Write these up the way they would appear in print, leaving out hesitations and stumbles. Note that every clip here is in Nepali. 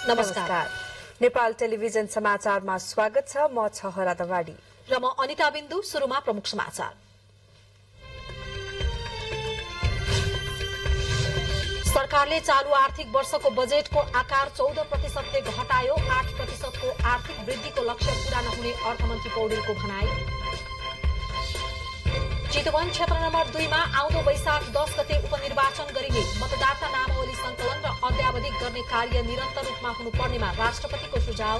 नमस्कार। नेपाल टेलिभिजन समाचारमा स्वागत छ। म छहरा दवाडी र म अनिता बिन्दु। सुरुमा प्रमुख समाचार। सरकारले चालू आर्थिक वर्षको बजेटको आकार 14% ले घटायो। 8% को आर्थिक वृद्धिको लक्ष्य पूरा नहुने अर्थमन्त्री पौडेलको भनाई। चितवन क्षेत्र नम्बर 2 मा आउँदो वैशाख 10 गते उपनिर्वाचन गरिने। मतदाता नामावली संकलन र अद्यावधिक गर्ने कार्य निरन्तर रूपमा हुनुपर्नेमा राष्ट्रपतिको सुझाव।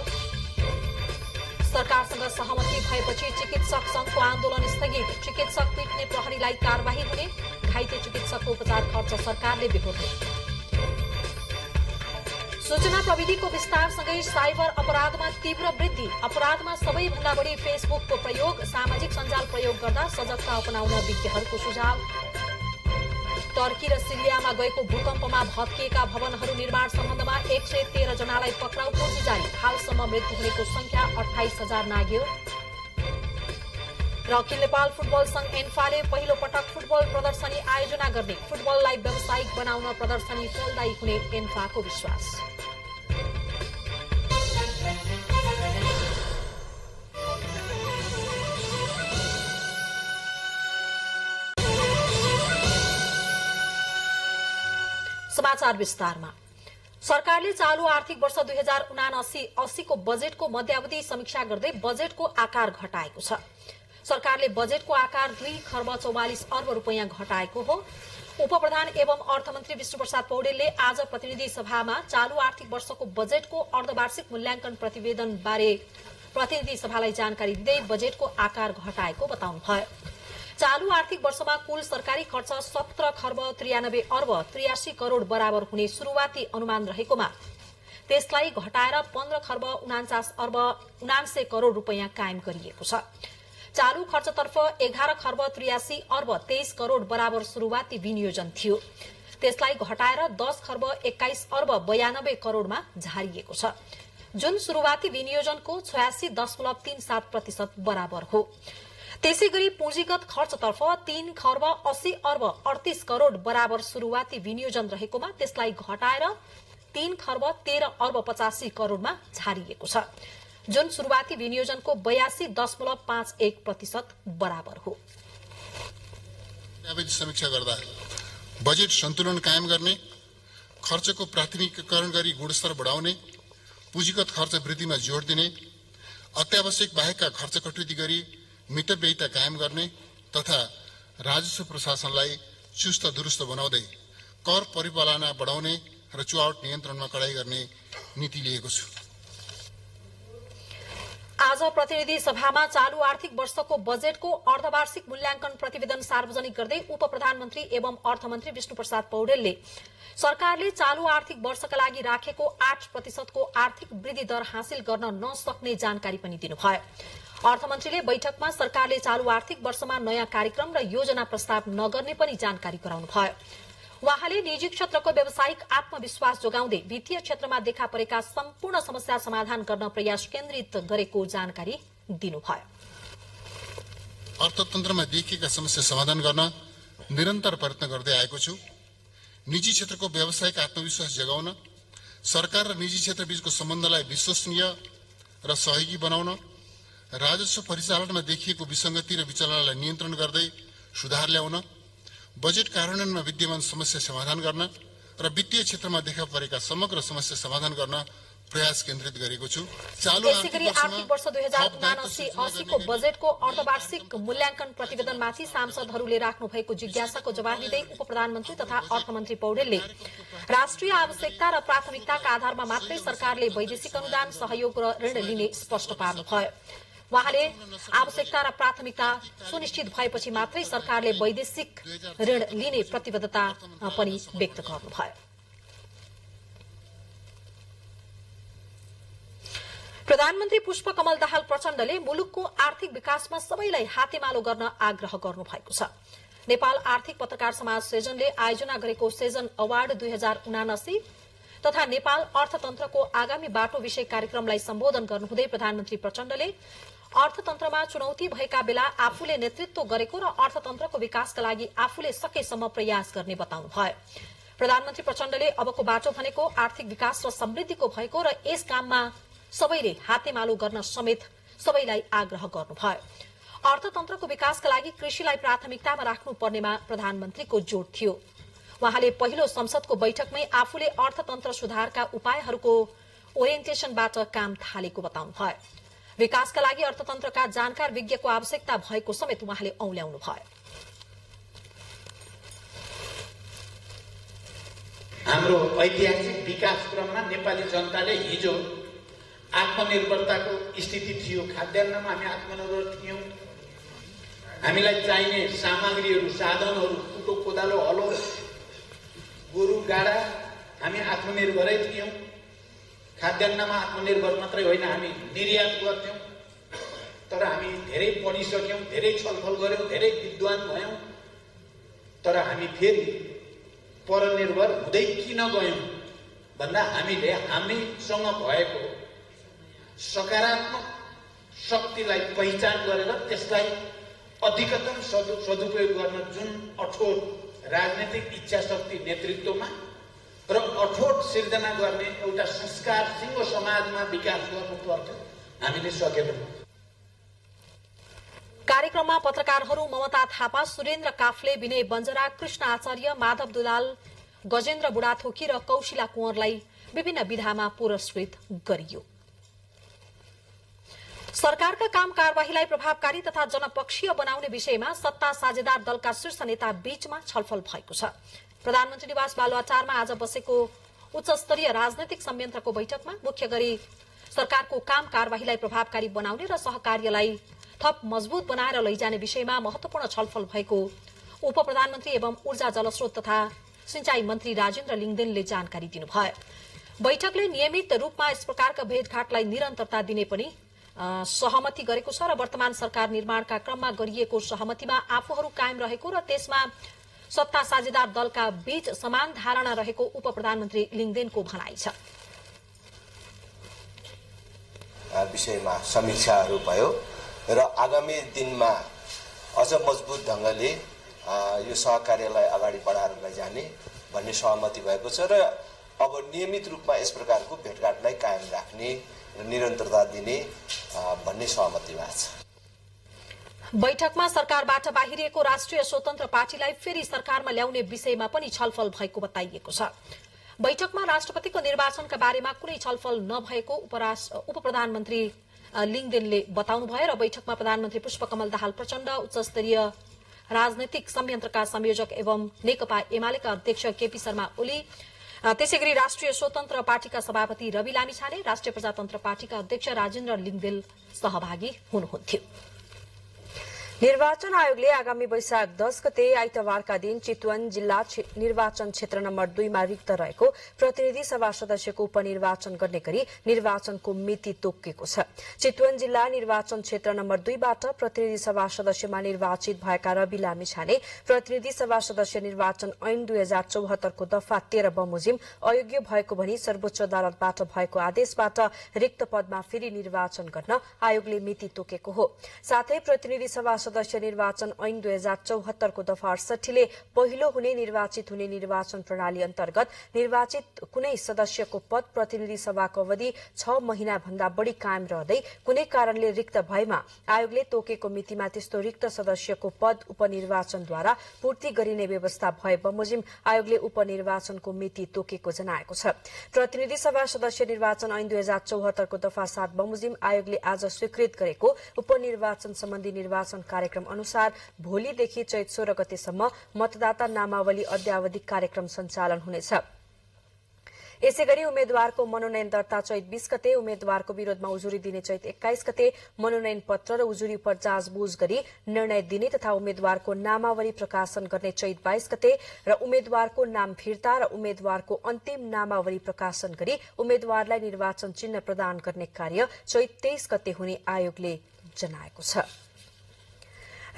सरकारसँग सहमति भएपछि चिकित्सक संघको आन्दोलन स्थगित। चिकित्सक पिट्ने प्रहरीलाई कार्यवाही हुने। घाइते चिकित्सकको उपचार खर्च सरकारले बेहोर्ने। सूचना प्रविधिको विस्तारसँगै साइबर अपराधमा तीव्र वृद्धि। अपराधमा सबैभन्दा बढी फेसबुकको प्रयोग। सामाजिक सञ्जाल प्रयोग गर्दा सजगता अपनाउन विज्ञहरूको सुझाव। टर्की र सिरियामा गएको भूकम्पमा भत्किएका भवनहरू निर्माण सम्बन्धमा 113 जनालाई पक्राउ पूर्जी जारी। हालसम्म मृत्यु हुनेको संख्या 28,000 नाग्यो। र अखिल नेपाल फुटबल संघ एन्फाले पहिलो पटक फुटबल प्रदर्शनी आयोजना गर्ने। फुटबललाई व्यावसायिक बनाउन प्रदर्शनी फलदायी हुने एन्फाको विश्वास। समाचार विस्तारमा। सरकारले चालू आर्थिक वर्ष 2079-80 को बजेटको मध्यावधि समीक्षा गर्दै बजेटको आकार घटाएको छ। सरकारले बजेटको आकार 2 खर्ब 44 अर्ब रुपैयाँ घटाएको हो। उपप्रधान एवं अर्थमन्त्री विष्णुप्रसाद पौडेलले आज प्रतिनिधि सभामा चालू आर्थिक वर्षको बजेटको अर्धवार्षिक मूल्याङ्कन प्रतिवेदन बारे प्रतिनिधि सभालाई जानकारी दिँदै बजेटको आकार घटाएको बताउनुभयो। चालू आर्थिक वर्षमा कुल सरकारी खर्च 17 खर्ब 93 अर्ब 83 करोड़ बराबर हुने शुरूआती अनुमान रहेकोमा त्यसलाई घटाएर 15 खर्ब 49 अर्ब 79 करोड़ रुपैयाँ कायम गरिएको छ। चालू खर्चतर्फ 11 खर्ब 83 अर्ब 23 करोड़ बराबर शुरूआती विनियोजन थियो। त्यसलाई घटाएर 10 खर्ब 21 अर्ब 92 करोड़मा झारिएको छ, जुन शुरूआती विनियोजनको 86.37% बराबर हो। त्यसैगरी पुँजीगत खर्चतर्फ 3 खर्ब 80 अर्ब 38 करोड़ बराबर शुरूआती विनियोजन रहेकोमा त्यसलाई घटाएर 3 खर्ब 13 अर्ब 85 करोड़मा झारिएको छ, जुन शुरूआती विनियोजनको 82.51% बराबर हो। समीक्षा गर्दा बजेट सन्तुलन कायम गर्ने, खर्चको प्राथमिकीकरण गरी गुणस्तर बढाउने, पुँजीगत खर्च वृद्धिमा जोड़ दिने, अत्यावश्यक बाहेकका खर्च कटौती गरी मितव्ययिता कायम गर्ने तथा राजस्व प्रशासनलाई चुस्त दुरुस्त बनाउँदै कर परिपालना बढाउने र चुहावट नियन्त्रणमा कडाई गर्ने नीति लिएको छु। आज प्रतिनिधि सभामा चालू आर्थिक वर्षको बजेटको अर्धवार्षिक मूल्याङ्कन प्रतिवेदन सार्वजनिक गर्दै उप प्रधानमन्त्री एवं अर्थमन्त्री विष्णुप्रसाद पौडेलले सरकारले चालू आर्थिक वर्षका लागि राखेको 8% को आर्थिक वृद्धि दर हासिल गर्न नसक्ने जानकारी पनि दिनुभयो। अर्थमन्त्रीले बैठकमा सरकारले चालू आर्थिक वर्षमा नयाँ कार्यक्रम र योजना प्रस्ताव नगर्ने पनि जानकारी गराउनुभयो। उहाँले निजी क्षेत्रको व्यावसायिक आत्मविश्वास जोगाउँदै वित्तीय क्षेत्रमा देखा परेका सम्पूर्ण समस्या समाधान गर्न प्रयास केन्द्रित गरेको जानकारी दिनुभयो। अर्थतन्त्रमा देखिएका समस्या समाधान गर्न निरन्तर प्रयत्न गर्दै आएको छु। निजी क्षेत्रको व्यावसायिक आत्मविश्वास जगाउन, सरकार र निजी क्षेत्र बीचको सम्बन्धलाई विश्वसनीय र सहयोगी बनाउन, राजस्व परिचालनमा देखिएको विसंगति र विचलनलाई नियन्त्रण गर्दै सुधार ल्याउन, बजेट कार्यान्वयनमा विद्यमान समस्या समाधान गर्न र वित्तीय क्षेत्रमा देखा परेका समग्र समस्या समाधान गर्न प्रयास केन्द्रित गरेको छु। त्यसैगरी आर्थिक वर्ष 2079-80 को बजेटको अर्धवार्षिक मूल्याङ्कन प्रतिवेदनमाथि सांसदहरूले राख्नु भएको जिज्ञासाको जवाफ दिँदै उप प्रधानमन्त्री तथा अर्थमन्त्री पौडेलले राष्ट्रिय आवश्यकता र प्राथमिकताका आधारमा मात्रै सरकारले वैदेशिक अनुदान, सहयोग र ऋण लिने स्पष्ट पार्नुभयो। उहाँले आवश्यकता र प्राथमिकता सुनिश्चित भएपछि मात्रै सरकारले वैदेशिक ऋण लिने प्रतिबद्धता पनि व्यक्त गर्नुभयो। प्रधानमन्त्री पुष्पकमल दाहाल प्रचण्डले मुलुकको आर्थिक विकासमा सबैलाई हातेमालो गर्न आग्रह गर्नुभएको छ। नेपाल आर्थिक पत्रकार समाज सेजनले आयोजना गरेको सेजन अवार्ड 2079 तथा नेपाल अर्थतन्त्रको आगामी बाटो विषय कार्यक्रमलाई सम्बोधन गर्नुहुँदै प्रधानमन्त्री प्रचण्डले अर्थतन्त्रमा चुनौती भएका बेला आफूले नेतृत्व गरेको र अर्थतन्त्रको विकासका लागि आफूले सकेसम्म प्रयास गर्ने बताउनुभयो। प्रधानमन्त्री प्रचण्डले अबको बाटो भनेको आर्थिक विकास र समृद्धिको भएको र यस काममा सबैले हातेमालो गर्न समेत सबैलाई आग्रह गर्नुभयो। अर्थतन्त्रको विकासका लागि कृषिलाई प्राथमिकतामा राख्नुपर्नेमा प्रधानमन्त्रीको जोड़ थियो। उहाँले पहिलो संसदको बैठकमै आफूले अर्थतन्त्र सुधारका उपायहरूको ओरिएन्टेशनबाट काम थालेको बताउनुभयो। विकासका लागि अर्थतन्त्रका जानकार विज्ञको आवश्यकता भएको समेत उहाँले औल्याउनुभयो। हाम्रो ऐतिहासिक विकास क्रममा नेपाली जनताले हिजो आत्मनिर्भरताको स्थिति थियो। खाद्यान्नमा हामी आत्मनिर्भर थियौं। हामीलाई चाहिने सामग्रीहरू, साधनहरू, कुटो, कोदालो, हलो, गोरु, गाडा हामी आत्मनिर्भरै थियौं। खाद्यान्नमा आत्मनिर्भर मात्रै होइन, हामी निर्यात गर्थ्यौं। तर हामी धेरै पढिसक्यौं, धेरै छलफल गर्यौं, धेरै विद्वान भयौं। तर हामी फेरि परनिर्भर हुँदै किन गयौं भन्दा हामीले हामीसँग भएको सकारात्मक शक्तिलाई पहिचान गरेर त्यसलाई अधिकतम सदुपयोग गर्न जुन अठोट राजनीतिक इच्छा शक्ति नेतृत्वमा र अठोट सिर्जना गर्ने एउटा संस्कार सिंह समाजमा विकास गर्नु पर्थ्यो, हामीले सकेनौं। कार्यक्रममा पत्रकारहरू ममता थापा, सुरेन्द्र काफ्ले, विनय बन्जरा, कृष्ण आचार्य, माधव दुलाल, गजेन्द्र बुढाथोकी र कौशिला कुँवरलाई विभिन्न विधामा पुरस्कृत गरियो। सरकारका काम कारवाहीलाई प्रभावकारी तथा जनपक्षीय बनाउने विषयमा सत्ता साझेदार दलका शीर्ष नेता बीचमा छलफल भएको छ। प्रधानमन्त्री निवास बालुवाटारमा आज बसेको उच्च स्तरीय राजनैतिक संयन्त्रको बैठकमा मुख्य गरी सरकारको काम कारवाहीलाई प्रभावकारी बनाउने र सहकार्यलाई थप मजबूत बनाएर लैजाने विषयमा महत्वपूर्ण छलफल भएको उप प्रधानमन्त्री एवं ऊर्जा जलस्रोत तथा सिंचाई मन्त्री राजेन्द्र लिङदेनले जानकारी दिनुभयो। बैठकले नियमित रूपमा यस प्रकारका भेटघाटलाई निरन्तरता दिने पनि सहमति गरेको छ र वर्तमान सरकार निर्माणका क्रममा गरिएको सहमतिमा आफूहरू कायम रहेको र त्यसमा सत्ता साझेदार दलका बीच समान धारणा रहेको उप प्रधानमन्त्री लिङदेनको भनाइ छ। विषयमा समीक्षाहरू भयो र आगामी दिनमा अझ मजबुत ढंगले यो सहकार्यलाई अगाडि बढाएर लैजाने भन्ने सहमति भएको छ र अब नियमित रूपमा यस प्रकारको भेटघाटलाई कायम राख्ने र निरन्तरता दिने भन्ने सहमति भएको छ। बैठकमा सरकारबाट बाहिरिएको राष्ट्रिय स्वतन्त्र पार्टीलाई फेरि सरकारमा ल्याउने विषयमा पनि छलफल भएको बताइएको छ। बैठकमा राष्ट्रपतिको निर्वाचनका बारेमा कुनै छलफल नभएको उप प्रधानमन्त्री लिङदेनले बताउनुभयो र बैठकमा प्रधानमन्त्री पुष्पकमल दाहाल प्रचण्ड, उच्च स्तरीय राजनैतिक संयन्त्रका संयोजक एवं नेकपा एमालेका अध्यक्ष केपी शर्मा ओली, त्यसैगरी राष्ट्रिय स्वतन्त्र पार्टीका सभापति रवि लामिछाने, राष्ट्रिय प्रजातन्त्र पार्टीका अध्यक्ष राजेन्द्र लिङदेन सहभागी हुनुहुन्थ्यो। निर्वाचन आयोगले आगामी वैशाख 10 गते आइतबारका दिन चितवन जिल्ला निर्वाचन क्षेत्र नम्बर 2 मा रिक्त रहेको प्रतिनिधि सभा सदस्यको उपनिर्वाचन गर्ने गरी निर्वाचनको मिति तोकेको छ। चितवन जिल्ला निर्वाचन क्षेत्र नम्बर 2 बाट प्रतिनिधि सभा सदस्यमा निर्वाचित भएका रवि लामिछाने प्रतिनिधि सभा सदस्य निर्वाचन ऐन 2074 को दफा 13 बमोजिम अयोग्य भएको भनी सर्वोच्च अदालतबाट भएको आदेशबाट रिक्त पदमा फेरि निर्वाचन गर्न आयोगले मिति तोकेको हो। साथै प्रतिनिधि सभा सदस्य निर्वाचन ऐन 2074 को दफा 68 ले पहिलो हुने निर्वाचित हुने निर्वाचन प्रणाली अन्तर्गत निर्वाचित कुनै सदस्यको पद प्रतिनिधि सभाको अवधि 6 महिना भन्दा बढ़ी कायम रहँदै कुनै कारणले रिक्त भएमा आयोगले तोकेको मितिमा त्यस्तो रिक्त सदस्यको पद उपनिर्वाचनद्वारा पूर्ति गरिने व्यवस्था भए बमोजिम आयोगले उपनिर्वाचनको मिति तोकेको जनाएको छ। प्रतिनिधि सभा सदस्य निर्वाचन ऐन 2074 को दफा 7 बमोजिम आयोगले आज स्वीकृत गरेको उपनिर्वाचन सम्बन्धी निर्वाचन कार्यक्रम अनुसार भोलिदेखि चैत 16 गतेसम्म मतदाता नामावली अद्यावधिक कार्यक्रम सञ्चालन हुनेछ। यसैगरी उम्मेद्वारको मनोनयन दर्ता चैत 20 गते, उम्मेद्वारको विरोधमा उजुरी दिने चैत 21 गते, मनोनयन पत्र र उजुरी पर जाँचबुझ गरी निर्णय दिने तथा उम्मेद्वारको नामावली प्रकाशन गर्ने चैत 22 गते र उम्मेद्वारको नाम फिर्ता र उम्मेद्वारको अन्तिम नामावली प्रकाशन गरी उम्मेद्वारलाई निर्वाचन चिन्ह प्रदान गर्ने कार्य चैत 23 गते हुने आयोगले जनाएको छ।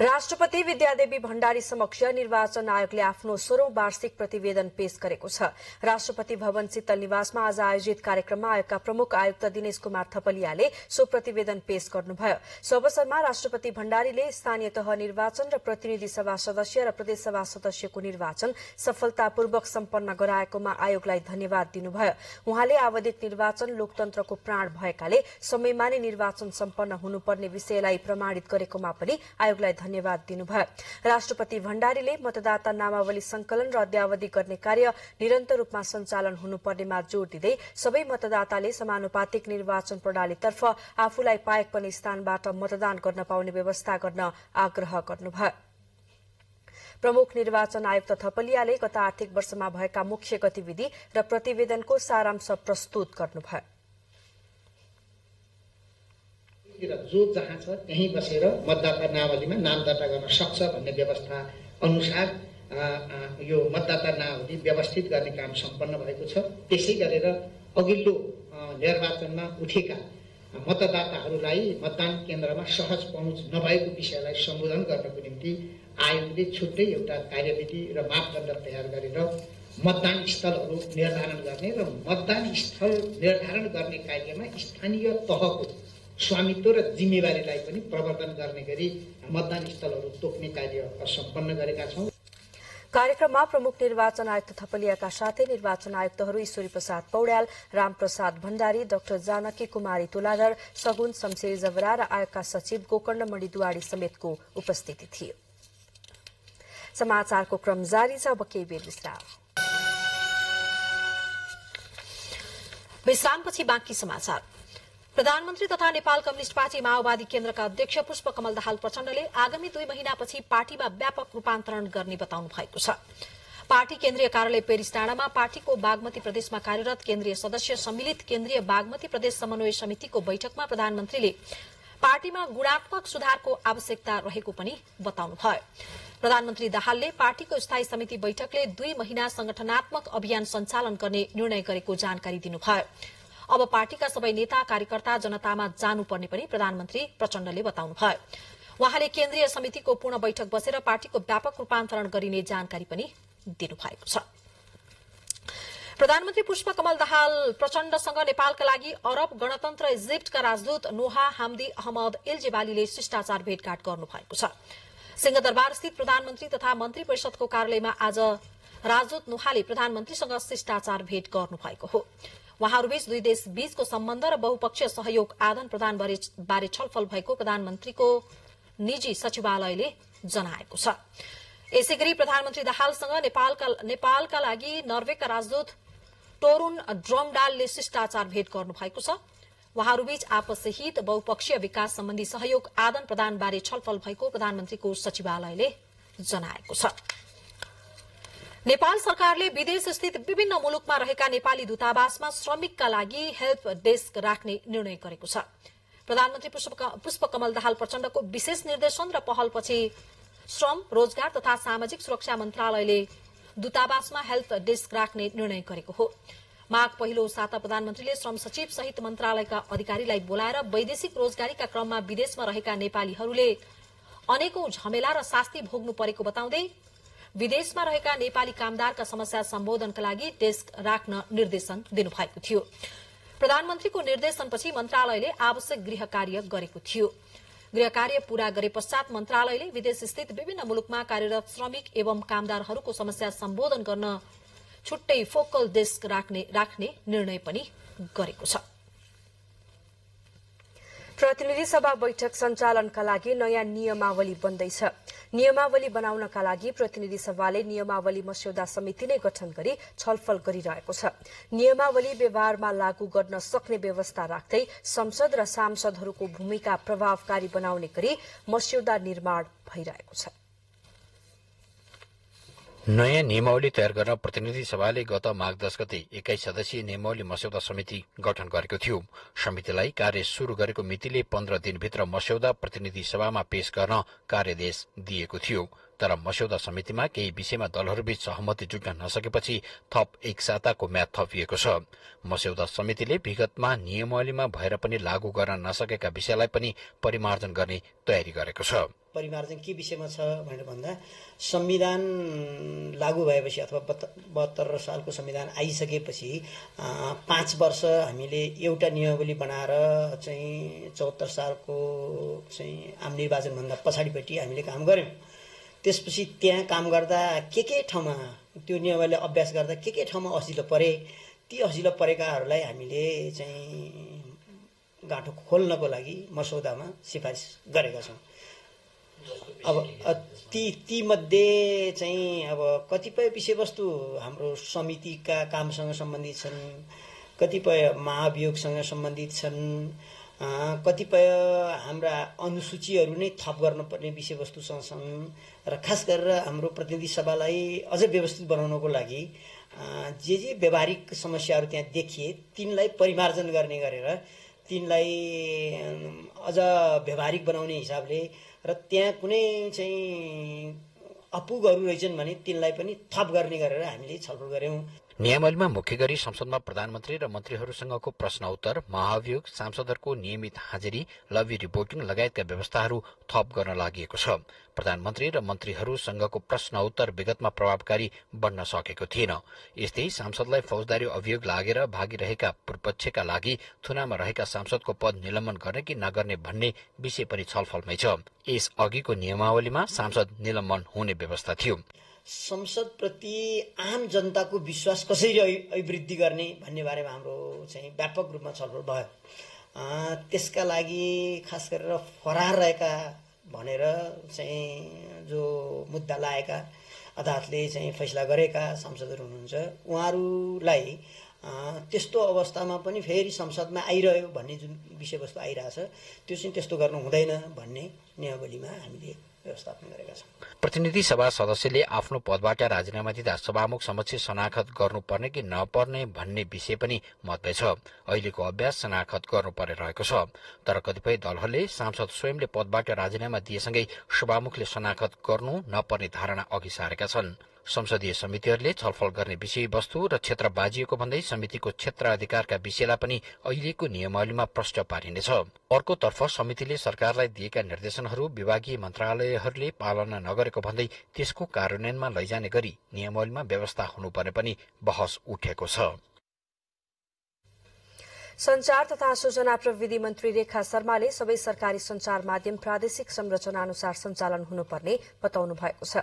राष्ट्रपति विद्यादेवी भण्डारी समक्ष निर्वाचन आयोगले आफ्नो 16औं वार्षिक प्रतिवेदन पेश गरेको छ। राष्ट्रपति भवन शीतल निवासमा आज आयोजित कार्यक्रममा आयोगका प्रमुख आयुक्त दिनेश कुमार थपलियाले सो प्रतिवेदन पेश गर्नुभयो। सो अवसरमा राष्ट्रपति भण्डारीले स्थानीय तह निर्वाचन र प्रतिनिधि सभा सदस्य र प्रदेशसभा सदस्यको निर्वाचन सफलतापूर्वक सम्पन्न गराएकोमा आयोगलाई धन्यवाद दिनुभयो। उहाँले आवधिक निर्वाचन लोकतन्त्रको प्राण भएकाले समयमा नै निर्वाचन सम्पन्न हुनुपर्ने विषयलाई प्रमाणित गरेकोमा पनि आयोगलाई धन्यवाद दिनुभयो। राष्ट्रपति भण्डारीले मतदाता नामावली संकलन र अद्यावधि गर्ने कार्य निरन्तर रूपमा सञ्चालन हुनुपर्नेमा जोड़ दिँदै सबै मतदाताले समानुपातिक निर्वाचन प्रणालीतर्फ आफूलाई पाएक पनि स्थानबाट मतदान गर्न पाउने व्यवस्था गर्न आग्रह गर्नुभयो। प्रमुख निर्वाचन आयुक्त थपलियाले गत आर्थिक वर्षमा भएका मुख्य गतिविधि र प्रतिवेदनको सारांश प्रस्तुत गर्नुभयो। जो जहाँ छ त्यहीँ बसेर मतदाता नावलीमा नाम दर्ता गर्न सक्छ भन्ने व्यवस्था अनुसार यो मतदाता नावली व्यवस्थित गर्ने काम सम्पन्न भएको छ। त्यसै गरेर अघिल्लो निर्वाचनमा उठेका मतदाताहरूलाई मतदान केन्द्रमा सहज पहुँच नभएको विषयलाई सम्बोधन गर्नको निम्ति आयोगले छुट्टै एउटा कार्यविधि र मापदण्ड तयार गरेर मतदान स्थलहरू निर्धारण गर्ने र मतदान स्थल निर्धारण गर्ने कार्यमा स्थानीय तहको स्वामित्व र जिम्मेवारीलाई पनि प्रवर्धन गर्ने गरी मतदान स्थलहरू तोक्ने कार्य सम्पन्न गरेका छौं। कार्यक्रममा प्रमुख निर्वाचन आयुक्त थपलियाका साथै निर्वाचन आयुक्तहरू ईश्वरी प्रसाद पौड्याल, रामप्रसाद भण्डारी, डाक्टर जानकी कुमारी तुलाधर, सगुन शमशेर जबरा र आयोगका सचिव गोकर्ण मणि दुवाडी समेतको उपस्थिति थियो। समाचारको क्रम जारी छ। अब केही बेर विश्रामपछि बाँकी समाचार। प्रधानमन्त्री तथा नेपाल कम्युनिष्ट पार्टी माओवादी केन्द्रका अध्यक्ष पुष्पकमल दाहाल प्रचण्डले आगामी 2 महिनापछि पार्टीमा व्यापक रूपान्तरण गर्ने बताउनु भएको छ। पार्टी केन्द्रीय कार्यालय पेरिस डाँडामा पार्टीको बागमती प्रदेशमा कार्यरत केन्द्रीय सदस्य सम्मिलित केन्द्रीय बागमती प्रदेश समन्वय समितिको बैठकमा प्रधानमन्त्रीले पार्टीमा गुणात्मक सुधारको आवश्यकता रहेको पनि बताउनुभयो। प्रधानमन्त्री दाहालले पार्टीको स्थायी समिति बैठकले 2 महिना संगठनात्मक अभियान सञ्चालन गर्ने निर्णय गरेको जानकारी दिनुभयो। अब पार्टीका सबै नेता कार्यकर्ता जनतामा जानुपर्ने पनि प्रधानमन्त्री प्रचण्डले बताउनुभयो। उहाँले केन्द्रीय समितिको पूर्ण बैठक बसेर पार्टीको व्यापक रूपान्तरण गरिने जानकारी पनि दिनुभएको छ। प्रधानमन्त्री पुष्पकमल दाहाल प्रचण्डसँग नेपालका लागि अरब गणतन्त्र इजिप्टका राजदूत नोहा हाम्दी अहमद एल्जेबालीले शिष्टाचार भेटघाट गर्नुभएको छ। सिंहदरबार स्थित प्रधानमन्त्री तथा मन्त्री परिषदको कार्यालयमा आज राजदूत नोहाले प्रधानमन्त्रीसँग शिष्टाचार भेट गर्नुभएको हो। उहाँहरूबीच 2 देश बीचको सम्बन्ध र बहुपक्षीय सहयोग आदान प्रदान बारे छलफल भएको प्रधानमन्त्रीको निजी सचिवालयले जनाएको छ। यसैगरी प्रधानमन्त्री दाहालसँग नेपालका लागि नर्वेका राजदूत टोरुन ड्रमडालले शिष्टाचार भेट गर्नुभएको छ। उहाँहरूबीच आपसी हित बहुपक्षीय विकास सम्बन्धी सहयोग आदान प्रदान बारे छलफल भएको प्रधानमन्त्रीको सचिवालयले जनाएको छ। नेपाल सरकारले विदेश स्थित विभिन्न मुलुकमा रहेका नेपाली दूतावासमा श्रमिकका लागि हेल्प डेस्क राख्ने निर्णय गरेको छ। प्रधानमन्त्री पुष्पकमल दाहाल प्रचण्डको विशेष निर्देशन र पहलपछि श्रम, रोजगार तथा सामाजिक सुरक्षा मन्त्रालयले दूतावासमा हेल्प डेस्क राख्ने निर्णय गरेको हो। माघ पहिलो साता प्रधानमन्त्रीले श्रम सचिव सहित मन्त्रालयका अधिकारीलाई बोलाएर वैदेशिक रोजगारीका क्रममा विदेशमा रहेका नेपालीहरूले अनेकौं झमेला र शास्ति भोग्नु परेको बताउँदै विदेशमा रहेका नेपाली कामदारका समस्या सम्बोधनका लागि डेस्क राख्न निर्देशन दिनुभएको थियो। प्रधानमन्त्रीको निर्देशनपछि मन्त्रालयले आवश्यक गृह कार्य गरेको थियो। गृह कार्य पूरा गरे पश्चात मन्त्रालयले विदेश स्थित विभिन्न मुलुकमा कार्यरत श्रमिक एवं कामदारहरूको समस्या सम्बोधन गर्न छुट्टै फोकल डेस्क राख्ने निर्णय पनि गरेको छ। प्रतिनिधि सभा बैठक सञ्चालनका लागि नयाँ नियमावली बन्दैछ। नियमावली बनाउनका लागि प्रतिनिधि सभाले नियमावली मस्यौदा समिति नै गठन गरी छलफल गरिरहेको छ। नियमावली व्यवहारमा लागू गर्न सक्ने व्यवस्था राख्दै संसद र सांसदहरूको भूमिका प्रभावकारी बनाउने गरी मस्यौदा निर्माण भइरहेको छ। नयाँ नियमावली तयार गर्न प्रतिनिधि सभाले गत माघ 10 गते 21 सदस्यीय नियमावली मस्यौदा समिति गठन गरेको थियो। समितिलाई कार्य शुरू गरेको मितिले 15 दिनभित्र मस्यौदा प्रतिनिधि सभामा पेश गर्न कार्यदेश दिएको थियो। तर मस्यौदा समितिमा केही विषयमा दलहरूबीच सहमति जुट्न नसकेपछि थप 1 साताको म्याद थपिएको छ। मस्यौदा समितिले विगतमा नियमावलीमा भएर पनि लागू गर्न नसकेका विषयलाई पनि परिमार्जन गर्ने तयारी गरेको छ। परिमार्जन के विषयमा छ भनेर भन्दा संविधान लागू भएपछि अथवा 72 सालको संविधान आइसकेपछि 5 वर्ष हामीले एउटा नियमावली बनाएर चाहिँ 74 सालको चाहिँ आम निर्वाचनभन्दा पछाडिपट्टि हामीले काम गर्यौं। त्यसपछि त्यहाँ काम गर्दा के ठाउँमा त्यो नियमावली अभ्यास गर्दा के ठाउँमा असिलो परे, ती असिलो परेकाहरूलाई हामीले चाहिँ गाँठो खोल्नको लागि मसौदामा सिफारिस गरेका छौँ। अब ती मध्ये चाहिँ अब कतिपय विषयवस्तु हाम्रो समितिका कामसँग सम्बन्धित छन्, कतिपय महाभियोगसँग सम्बन्धित छन्, कतिपय हाम्रा अनुसूचीहरू नै थप गर्नुपर्ने विषयवस्तुसँग छन् र खास गरेर हाम्रो प्रतिनिधि सभालाई अझ व्यवस्थित बनाउनको लागि जे व्यावहारिक समस्याहरू त्यहाँ देखिए तिनलाई परिमार्जन गर्ने गरेर तिनलाई अझ व्यावहारिक बनाउने हिसाबले र त्यहाँ कुनै चाहिँ अपुगहरू रहेछन् भने तिनलाई पनि थप गर्ने गरेर हामीले छलफल गर्यौं। नियमावलीमा मुख्य गरी संसदमा प्रधानमन्त्री र मन्त्रीहरूसँगको प्रश्न उत्तर, महाभियोग, सांसदहरूको नियमित हाजिरी, लभी रिपोर्टिङ लगायतका व्यवस्थाहरू थप गर्न लागि छ। प्रधानमन्त्री र मन्त्रीहरूसँगको प्रश्न उत्तर विगतमा प्रभावकारी बन्न सकेको थिएन। यस्तै सांसदलाई फौजदारी अभियोग लागेर भागिरहेका पूर्वपक्षका लागि थुनामा रहेका सांसदको पद निलम्बन गर्ने कि नगर्ने भन्ने विषय पनि छलफलमै छ। यस अघिको नियमावलीमा सांसद निलम्बन हुने व्यवस्था थियो। संसदप्रति आम जनताको विश्वास कसरी अभिवृद्धि गर्ने भन्ने बारेमा हाम्रो चाहिँ व्यापक रूपमा छलफल भयो। त्यसका लागि खास गरेर फरार रहेका भनेर चाहिँ जो मुद्दा लागेका अदालतले चाहिँ फैसला गरेका सांसदहरू हुनुहुन्छ उहाँहरूलाई त्यस्तो अवस्थामा पनि फेरि संसदमा आइरह्यो भन्ने जुन विषयवस्तु आइरहेछ त्यो चाहिँ त्यस्तो गर्नु हुँदैन भन्ने नियमावलीमा हामीले व्यवस्थापन गरेका छौँ। प्रतिनिधि सभा सदस्यले आफ्नो पदबाट राजीनामा दिँदा सभामुख समक्ष शनाखत गर्नुपर्ने कि नपर्ने भन्ने विषय पनि मतभेद छ। अहिलेको अभ्यास शनाखत गर्नुपर्ने रहेको छ, तर कतिपय दलहरूले सांसद स्वयंले पदबाट राजीनामा दिएसँगै सभामुखले शनाखत गर्नु नपर्ने धारणा अघि सारेका छन्। संसदीय समितिहरूले छलफल गर्ने विषयवस्तु र क्षेत्र बाजिएको भन्दै समितिको क्षेत्र अधिकारका विषयलाई पनि अहिलेको नियमावलीमा प्रष्ट पारिनेछ। अर्कोतर्फ समितिले सरकारलाई दिएका निर्देशनहरू विभागीय मन्त्रालयहरूले पालना नगरेको भन्दै त्यसको कार्यान्वयनमा लैजाने गरी नियमावलीमा व्यवस्था हुनुपर्ने पनि बहस उठेको छ। संचार तथा सूचना प्रविधि मन्त्री रेखा शर्माले सबै सरकारी संचार माध्यम प्रादेशिक संरचना अनुसार सञ्चालन हुनुपर्ने बताउनु भएको छ।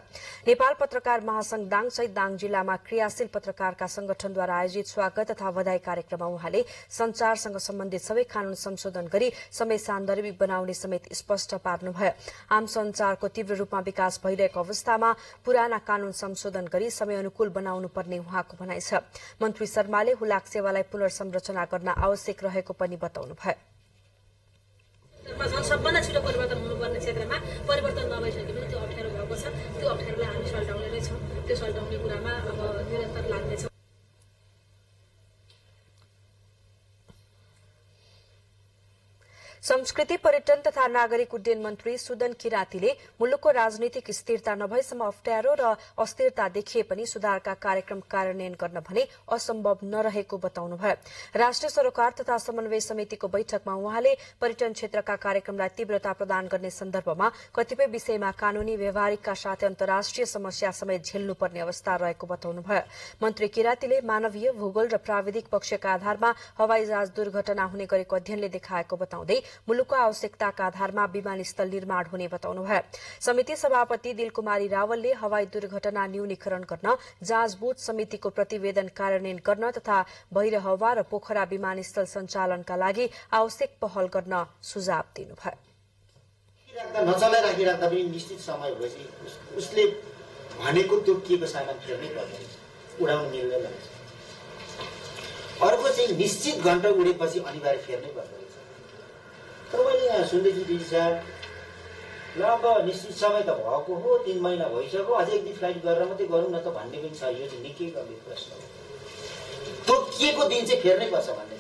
नेपाल पत्रकार महासंघ दाङ सहित दाङ जिल्लामा क्रियाशील पत्रकारका संगठनद्वारा आयोजित स्वागत तथा बधाई कार्यक्रममा उहाँले संचारसँग सम्बन्धित सबै कानून संशोधन गरी समय सान्दर्भिक बनाउने समेत स्पष्ट पार्नुभयो। आम संचारको तीव्र रूपमा विकास भइरहेको अवस्थामा पुराना कानून संशोधन गरी समय अनुकूल बनाउनु पर्ने उहाँको भनाइ छ। मन्त्री शर्माले हुलाक सेवालाई पुनर्संरचना गर्न आवश्यक रहेको पनि बताउनु भयो। सबभन्दा छिटो परिवर्तन हुनुपर्ने क्षेत्रमा परिवर्तन नभइसके पनि त्यो अप्ठ्यारो भएको छ। त्यो अप्ठ्यारोलाई हामी सल्टाउने नै छौँ। त्यो सल्टाउने कुरामा अब निरन्तर लाग्नेछ। संस्कृति पर्यटन तथा नागरिक उड्डयन मन्त्री सुदन किरातीले मुलुकको राजनीतिक स्थिरता नभएसम्म अप्ठ्यारो र अस्थिरता देखिए पनि सुधारका कार्यक्रम कार्यान्वयन गर्न भने असम्भव नरहेको बताउनुभयो। राष्ट्रिय सरोकार तथा समन्वय समितिको बैठकमा उहाँले पर्यटन क्षेत्रका कार्यक्रमलाई तीव्रता प्रदान गर्ने सन्दर्भमा कतिपय विषयमा कानूनी व्यवहारिकका साथै अन्तर्राष्ट्रिय समस्या समेत झेल्नुपर्ने अवस्था रहेको बताउनुभयो। मन्त्री किरातीले मानवीय, भूगोल र प्राविधिक पक्षका आधारमा हवाईजहाज दुर्घटना हुने गरेको अध्ययनले देखाएको बताउँदै मुलुकको आवश्यकताका आधारमा विमानस्थल निर्माण हुने बताउनुभयो। समिति सभापति दिलकुमारी रावलले हवाई दुर्घटना न्यूनीकरण गर्न जाँचबुझ समितिको प्रतिवेदन कार्यान्वयन गर्न तथा भैरहवा र पोखरा विमानस्थल सञ्चालनका लागि आवश्यक पहल गर्न सुझाव दिनुभयो। नचलाई राखिराख्दा पनि निश्चित समय भएपछि उसले भनेको त्यो के सामान फेर्नै पर्दैन, उडाउन मिल्दैन। अर्को चाहिँ निश्चित घण्टा उडेपछि अनिवार्य फेर्नै पर्दैन। तर मैले यहाँ सुन्दैछु दिदी साहब, ल अब निश्चित समय त भएको हो, 3 महिना भइसक्यो, अझै एक दिन फ्लाइट गरेर मात्रै गरौँ न त भन्ने पनि छ। यो चाहिँ निकै गम्भीर प्रश्न हो। तोकिएको दिन चाहिँ फेर्नै पर्छ भन्ने।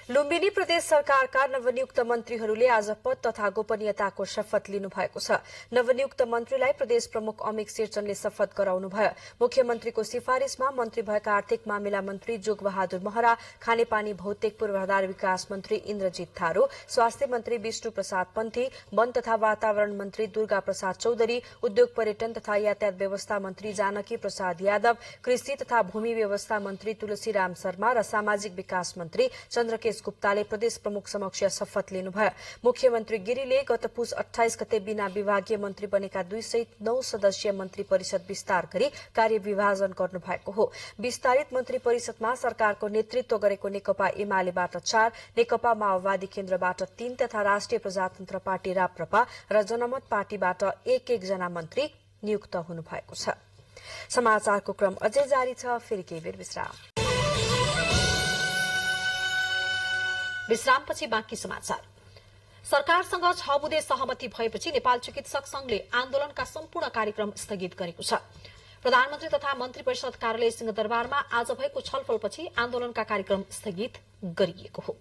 लुम्बिनी प्रदेश सरकारका नवनियुक्त मन्त्रीहरूले आज पद तथा गोपनीयताको शपथ लिनु भएको छ। नवनियुक्त मन्त्रीलाई प्रदेश प्रमुख अमिक शेरचनले शपथ गराउनुभयो। मुख्यमन्त्रीको सिफारिशमा मन्त्री भएका आर्थिक मामिला मन्त्री जोगबहादुर महरा, खानेपानी भौतिक पूर्वाधार विकास मन्त्री इन्द्रजित थारू, स्वास्थ्य मन्त्री विष्णु प्रसाद पन्थी, वन तथा वातावरण मन्त्री दुर्गा प्रसाद चौधरी, उद्योग पर्यटन तथा यातायात व्यवस्था मन्त्री जानकी प्रसाद यादव, कृषि तथा भूमि व्यवस्था मन्त्री तुलसीराम शर्मा र सामाजिक विकास मन्त्री चन्द्रकेश गुप्ताले प्रदेश प्रमुख समक्ष शपथ लिनुभयो। मुख्यमन्त्री गिरीले गत पुस 28 गते बिना विभागीय मन्त्री बनेका 2 सहित 9 सदस्यीय मन्त्री परिषद विस्तार गरी कार्यविभाजन गर्नुभएको हो। विस्तारित मन्त्री परिषदमा सरकारको नेतृत्व गरेको नेकपा एमालेबाट 4, नेकपा माओवादी केन्द्रबाट 3 तथा राष्ट्रिय प्रजातन्त्र पार्टी राप्रपा र जनमत पार्टीबाट 1-1 जना मन्त्री नियुक्त हुनुभएको छ। समाचारको क्रम अझै जारी छ, फेरि केही बेर विश्रामपछि बाँकी समाचार। सरकारसँग 6 बुँदे सहमति भएपछि नेपाल चिकित्सक संघले आन्दोलनका सम्पूर्ण कार्यक्रम स्थगित गरेको छ। प्रधानमन्त्री तथा मन्त्री परिषद कार्यालय सिंहदरबारमा आज भएको छलफलपछि आन्दोलनका कार्यक्रम स्थगित गरिएको हो।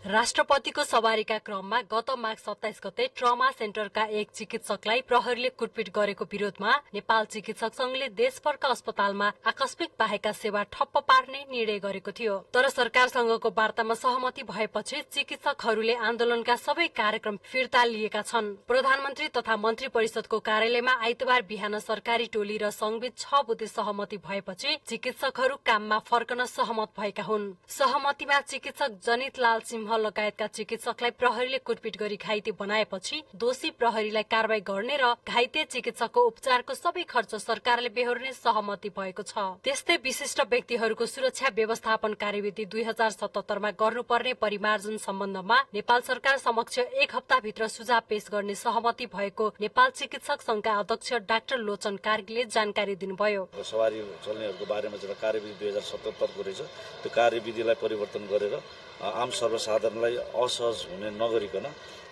राष्ट्रपतिको सवारीका क्रममा गत माघ 27 गते ट्रमा सेन्टरका एक चिकित्सकलाई प्रहरीले कुटपिट गरेको विरोधमा नेपाल चिकित्सक संघले देशभरका अस्पतालमा आकस्मिक बाहेकका सेवा ठप्प पार्ने निर्णय गरेको थियो। तर सरकारसँगको वार्तामा सहमति भएपछि चिकित्सकहरूले आन्दोलनका सबै कार्यक्रम फिर्ता लिएका छन्। प्रधानमन्त्री तथा मन्त्री परिषदको कार्यालयमा आइतबार बिहान सरकारी टोली र संघबीच 6 बुँदे सहमति भएपछि चिकित्सकहरू काममा फर्कन सहमत भएका हुन्। सहमतिमा चिकित्सक जनित लाल सिंह लगायतका चिकित्सकलाई प्रहरीले कुटपिट गरी घाइते बनाएपछि दोषी प्रहरीलाई कारवाही गर्ने र घाइते चिकित्सकको उपचारको सबै खर्च सरकारले बेहोर्ने सहमति भएको छ। त्यस्तै विशिष्ट व्यक्तिहरूको सुरक्षा व्यवस्थापन कार्यविधि 2077 मा गर्नुपर्ने परिमार्जन सम्बन्धमा नेपाल सरकार समक्ष 1 हप्ताभित्र सुझाव पेश गर्ने सहमति भएको नेपाल चिकित्सक संघका अध्यक्ष डाक्टर लोचन कार्कीले जानकारी दिनुभयो। सवारी चल्नेहरूको बारेमा जुन कार्यविधि 2077 को रहेछ, त्यो कार्यविधिलाई परिवर्तन गरेर आम सर्वसाधारणलाई असहज हुने नगरिकन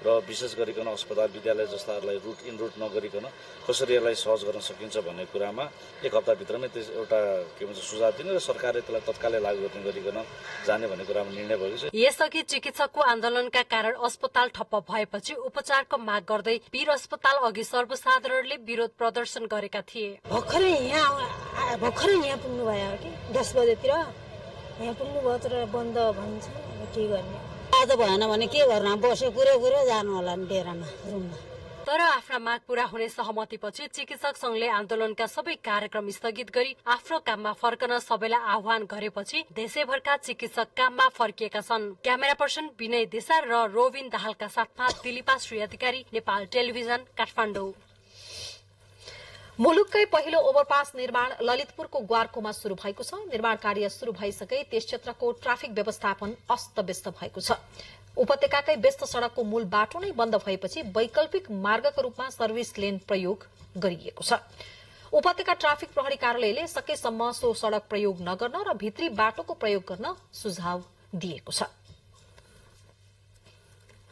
र विशेष गरिकन अस्पताल विद्यालय जस्ताहरूलाई रुट इन रुट नगरिकन कसरी यसलाई सहज गर्न सकिन्छ भन्ने कुरामा 1 हप्ताभित्रमै त्यस एउटा के भन्छ सुझाव दिने र सरकारले त्यसलाई तत्कालै लागू गर्ने गरिकन जाने भन्ने कुरामा निर्णय भएको छ। यसअघि चिकित्सकको आन्दोलनका कारण अस्पताल ठप्प भएपछि उपचारको माग गर्दै वीर अस्पताल अघि सर्वसाधारणले विरोध प्रदर्शन गरेका थिए। भर्खरै यहाँ पुग्नु भयो कि 10 बजेतिर यहाँ पुग्नु भयो तर बन्द भन्छ। के गर्ने आज भएन भने के गर्न, बस्यो कुरो जानु होला नि डेरामा रुममा। तर आफ्ना माग पूरा हुने सहमतिपछि चिकित्सक संघले आन्दोलनका सबै कार्यक्रम स्थगित गरी आफ्नो काममा फर्कन सबैलाई आह्वान गरेपछि देशैभरका चिकित्सक काममा फर्किएका छन्। क्यामेरा पर्सन विनय देसार र रोबिन दाहालका साथमा दिलीपा श्री अधिकारी, नेपाल टेलिभिजन, काठमाडौँ। मुलुककै पहिलो ओभरपास निर्माण ललितपुरको ग्वारकोमा शुरू भएको छ। निर्माण कार्य शुरू भइसकै त्यस क्षेत्रको ट्राफिक व्यवस्थापन अस्तव्यस्त भएको छ। उपत्यकाकै व्यस्त सड़कको मूल बाटो नै बन्द भएपछि वैकल्पिक मार्गको रूपमा सर्भिस लेन प्रयोग गरिएको छ। उपत्यका ट्राफिक प्रहरी कार्यालयले सकेसम्म सो सड़क प्रयोग नगर्न र भित्री बाटोको प्रयोग गर्न सुझाव दिएको छ।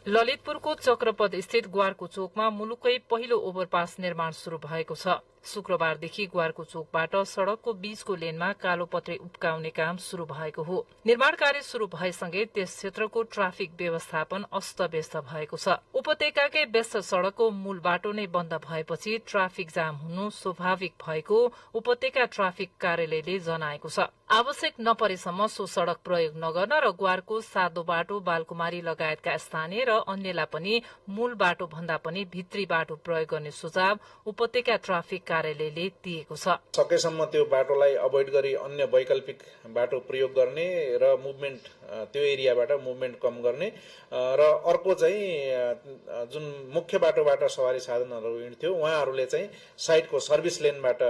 ललितपुरको चक्रपथ स्थित ग्वारको चोकमा मुलुककै पहिलो ओभरपास निर्माण शुरू भएको छ। शुक्रबारदेखि ग्वारको चोकबाट सड़कको बीचको लेनमा कालो पत्रे उप्काउने काम शुरू भएको हो। निर्माण कार्य शुरू भएसँगै त्यस क्षेत्रको ट्राफिक व्यवस्थापन अस्तव्यस्त भएको छ। उपत्यकाकै व्यस्त सड़कको मूल बाटो नै बन्द भएपछि ट्राफिक जाम हुनु स्वाभाविक भएको उपत्यका ट्राफिक कार्यालयले जनाएको छ। आवश्यक नपरेसम्म सो सड़क प्रयोग नगर्न र ग्वारको सादो बाटो, बालकुमारी लगायतका स्थानीय र अन्यलाई पनि मूल बाटो भन्दा पनि भित्री बाटो प्रयोग गर्ने सुझाव उपत्यका ट्राफिक कार्यालयले दिएको छ। सकेसम्म त्यो बाटोलाई अभोइड गरी अन्य वैकल्पिक बाटो प्रयोग गर्ने र मुभमेन्ट त्यो एरियाबाट मुभमेन्ट कम गर्ने र अर्को चाहिँ जुन मुख्य बाटोबाट सवारी साधनहरू हिँड्थ्यो उहाँहरूले चाहिँ साइडको सर्भिस लेनबाट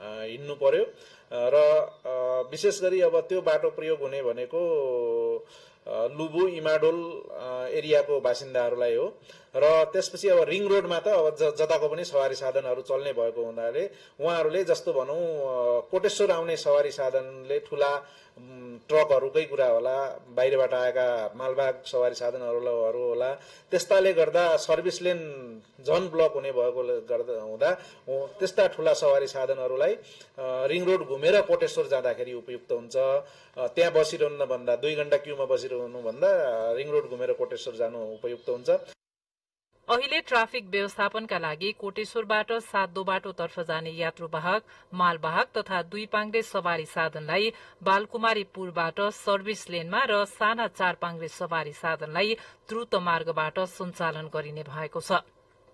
हिँड्नु पर्यो र विशेष गरी अब त्यो बाटो प्रयोग हुने भनेको लुबु इमाडोल एरियाको बासिन्दाहरूलाई हो र त्यसपछि अब रिङ रोडमा त अब जताको पनि सवारी साधनहरू चल्ने भएको हुनाले उहाँहरूले जस्तो भनौँ कोटेश्वर आउने सवारी साधनले ठुला ट्रकहरूकै कुरा होला, बाहिरबाट आएका मालवाहक सवारी साधनहरू होला, त्यस्ताले गर्दा सर्भिस लेन झन ब्लक हुने भएको गर्दा हुँदा त्यस्ता ठुला सवारी साधनहरूलाई रिङ रोड घुमेर कोटेश्वर जाँदाखेरि उपयुक्त हुन्छ। त्यहाँ बसिरहनु भन्दा 2 घण्टा क्यूमा बसिरहनु भन्दा रिङ रोड घुमेर कोटेश्वर जानु उपयुक्त हुन्छ। अहिले ट्राफिक व्यवस्थापनका लागि कोटेश्वरबाट सातो बाटोतर्फ जाने यात्रुवाहक, मालवाहक तथा 2 पाङ्ग्रे सवारी साधनलाई बालकुमारी पुलबाट सर्भिस लेनमा र साना 4 पाङ्ग्रे सवारी साधनलाई द्रुत मार्गबाट सञ्चालन गरिने भएको छ।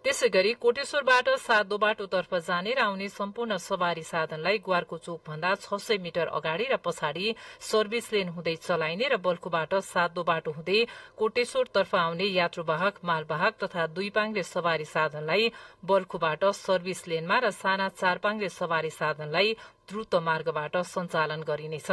त्यसैगरी कोटेश्वरबाट सातो बाटोतर्फ जाने र आउने सम्पूर्ण सवारी साधनलाई ग्वारको चोक भन्दा 600 मिटर अगाडि र पछाडि सर्भिस लेन हुँदै चलाइने र बल्खुबाट सातो बाटो हुँदै कोटेश्वरतर्फ आउने यात्रुवाहक, मालवाहक तथा 2 पाङ्ग्रे सवारी साधनलाई बल्खुबाट सर्भिस लेनमा र साना 4 पाङ्ग्रे सवारी साधनलाई द्रुत मार्गबाट सञ्चालन गरिनेछ।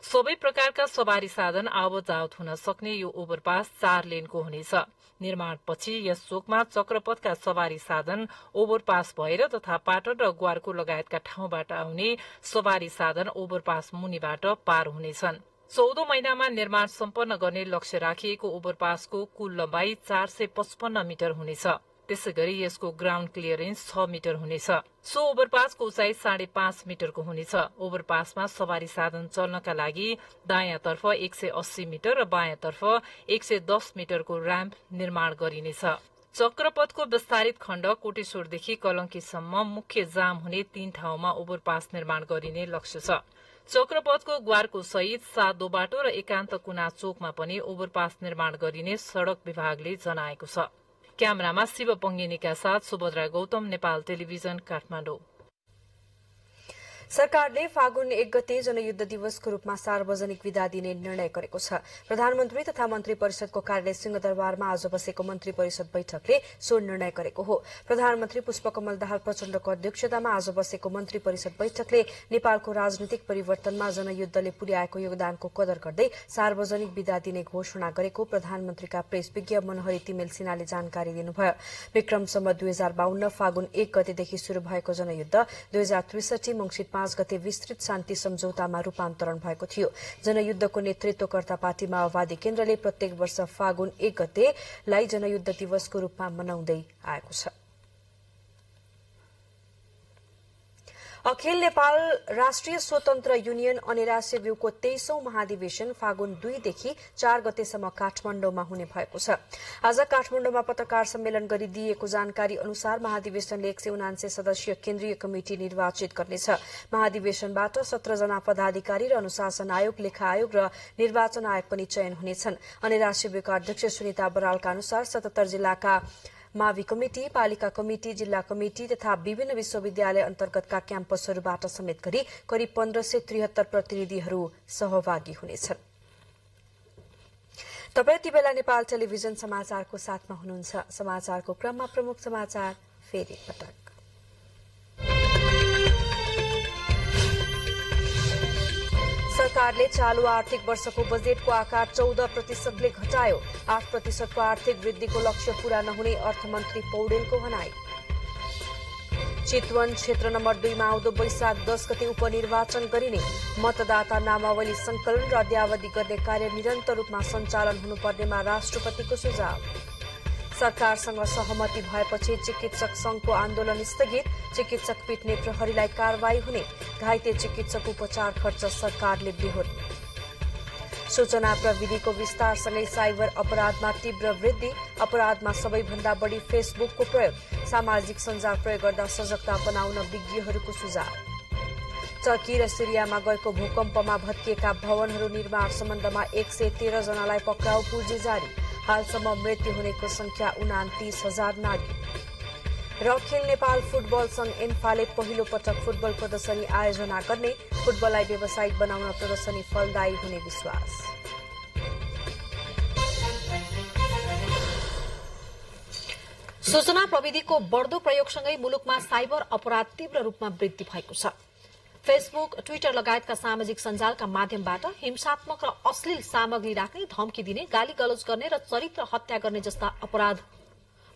सबै प्रकारका सवारी साधन आवत जावत हुन सक्ने यो ओभरपास 4 लेनको हुनेछ। निर्माणपछि यस चोकमा चक्रपथका सवारी साधन ओभरपास भएर तथा पाटन र ग्वारको लगायतका ठाउँबाट आउने सवारी साधन ओभरपास मुनिबाट पार हुनेछन्। 14 महिनामा निर्माण सम्पन्न गर्ने लक्ष्य राखिएको ओभरपासको कुल लम्बाई 455 मिटर हुनेछ। त्यसैगरी यसको ग्राउन्ड क्लियरेन्स 6 मिटर हुनेछ। सो ओभरपासको उचाइ 5.5 मिटरको हुनेछ। ओभरपासमा सवारी साधन चल्नका लागि दायाँतर्फ 180 मिटर र बायाँतर्फ 110 मिटरको र्याम्प निर्माण गरिनेछ। चक्रपथको विस्तारित खण्ड कोटेश्वरदेखि कलंकीसम्म मुख्य जाम हुने 3 ठाउँमा ओभरपास निर्माण गरिने लक्ष्य छ। चक्रपथको ग्वारको सहित सातो बाटो र एकान्त कुना चोकमा पनि ओभरपास निर्माण गरिने सड़क विभागले जनाएको छ। क्यामेरामा शिव पंगिनीका साथ सुभद्रा गौतम, नेपाल टेलिभिजन, काठमाडौँ। सरकारले फागुन 1 गते जनयुद्ध दिवसको रूपमा सार्वजनिक विदा दिने निर्णय गरेको छ। प्रधानमन्त्री तथा मन्त्री परिषदको कार्यालय सिंहदरबारमा आज बसेको मन्त्री परिषद बैठकले सो निर्णय गरेको हो। प्रधानमन्त्री पुष्पकमल दाहाल प्रचण्डको अध्यक्षतामा आज बसेको मन्त्री परिषद बैठकले नेपालको राजनीतिक परिवर्तनमा जनयुद्धले पुर्याएको योगदानको कदर गर्दै सार्वजनिक विदा दिने घोषणा गरेको प्रधानमन्त्रीका प्रेस विज्ञ मनोहरी तिमेल सिन्हाले जानकारी दिनुभयो। विक्रम सम्वत 2052 फागुन 1 गतेदेखि शुरू भएको जनयुद्ध 2063 मंसिर 5 गते विस्तृत शान्ति सम्झौतामा रूपान्तरण भएको थियो। जनयुद्धको नेतृत्वकर्ता पार्टी माओवादी केन्द्रले प्रत्येक वर्ष फागुन 1 गतेलाई जनयुद्ध दिवसको रूपमा मनाउँदै आएको छ। अखिल नेपाल राष्ट्रिय स्वतन्त्र युनियन अनेरा सेव्युको 23औं महाधिवेशन फागुन 2 देखि 4 गतेसम्म काठमाडौँमा हुने भएको छ। आज काठमाडौँमा पत्रकार सम्मेलन गरी दिएको जानकारी अनुसार महाधिवेशनले 179 सदस्यीय केन्द्रीय कमिटी निर्वाचित गर्नेछ। महाधिवेशनबाट 17 जना पदाधिकारी र अनुशासन आयोग, लेखा आयोग र निर्वाचन आयोग पनि चयन हुनेछन्। अनेरा सेव्युका अध्यक्ष सुनिता बरालका अनुसार 77 जिल्लाका मावि कमिटी, पालिका कमिटी, जिल्ला कमिटी तथा विभिन्न विश्वविद्यालय अन्तर्गतका क्याम्पसहरूबाट समेत गरी करिब 1573 प्रतिनिधिहरू सहभागी हुनेछन्। तपाईं यति बेला नेपाल टेलिभिजन समाचारको साथमा हुनुहुन्छ। समाचारको क्रममा प्रमुख समाचार फेरि पटक। सरकारले चालू आर्थिक वर्षको बजेटको आकार 14% घटायो। 8% आर्थिक वृद्धिको लक्ष्य पूरा नहुने अर्थमन्त्री पौडेलको भनाई। चितवन क्षेत्र नम्बर 2 मा आउँदो वैशाख 10 गते उपनिर्वाचन गरिने। मतदाता नामावली संकलन र अद्यावधि गर्ने कार्य निरन्तर रूपमा सञ्चालन हुनुपर्नेमा राष्ट्रपतिको सुझाव। सरकारसँग सहमति भएपछि चिकित्सक संघको आन्दोलन स्थगित। चिकित्सक पिट्ने प्रहरीलाई कारवाही हुने। घाइते चिकित्सक उपचार खर्च सरकारले बेहोर्ने। सूचना प्रविधिको विस्तारसँगै साइबर अपराधमा तीव्र वृद्धि। अपराधमा सबैभन्दा बढी फेसबुकको प्रयोग। सामाजिक सञ्जाल प्रयोग गर्दा सजगता बनाउन विज्ञहरूको सुझाव। टर्की र सिरियामा गएको भूकम्पमा भत्किएका भवनहरू निर्माण सम्बन्धमा 113 जनालाई पक्राउ पुर्जी जारी। हालसम्म मृत्यु हुनेको संख्या 29,000 नाग्यो। र अखिल नेपाल फुटबल संघ एन्फाले पहिलो पटक फुटबल प्रदर्शनी आयोजना गर्ने। फुटबललाई व्यावसायिक बनाउन प्रदर्शनी फलदायी हुने विश्वास। सूचना प्रविधिको बढ्दो प्रयोगसँगै मुलुकमा साइबर अपराध तीव्र रूपमा वृद्धि भएको छ। फेसबुक, ट्विटर लगायतका सामाजिक सञ्जालका माध्यमबाट हिंसात्मक र अश्लील सामग्री राख्ने, धम्की दिने, गाली गलौज गर्ने र चरित्र हत्या गर्ने जस्ता अपराध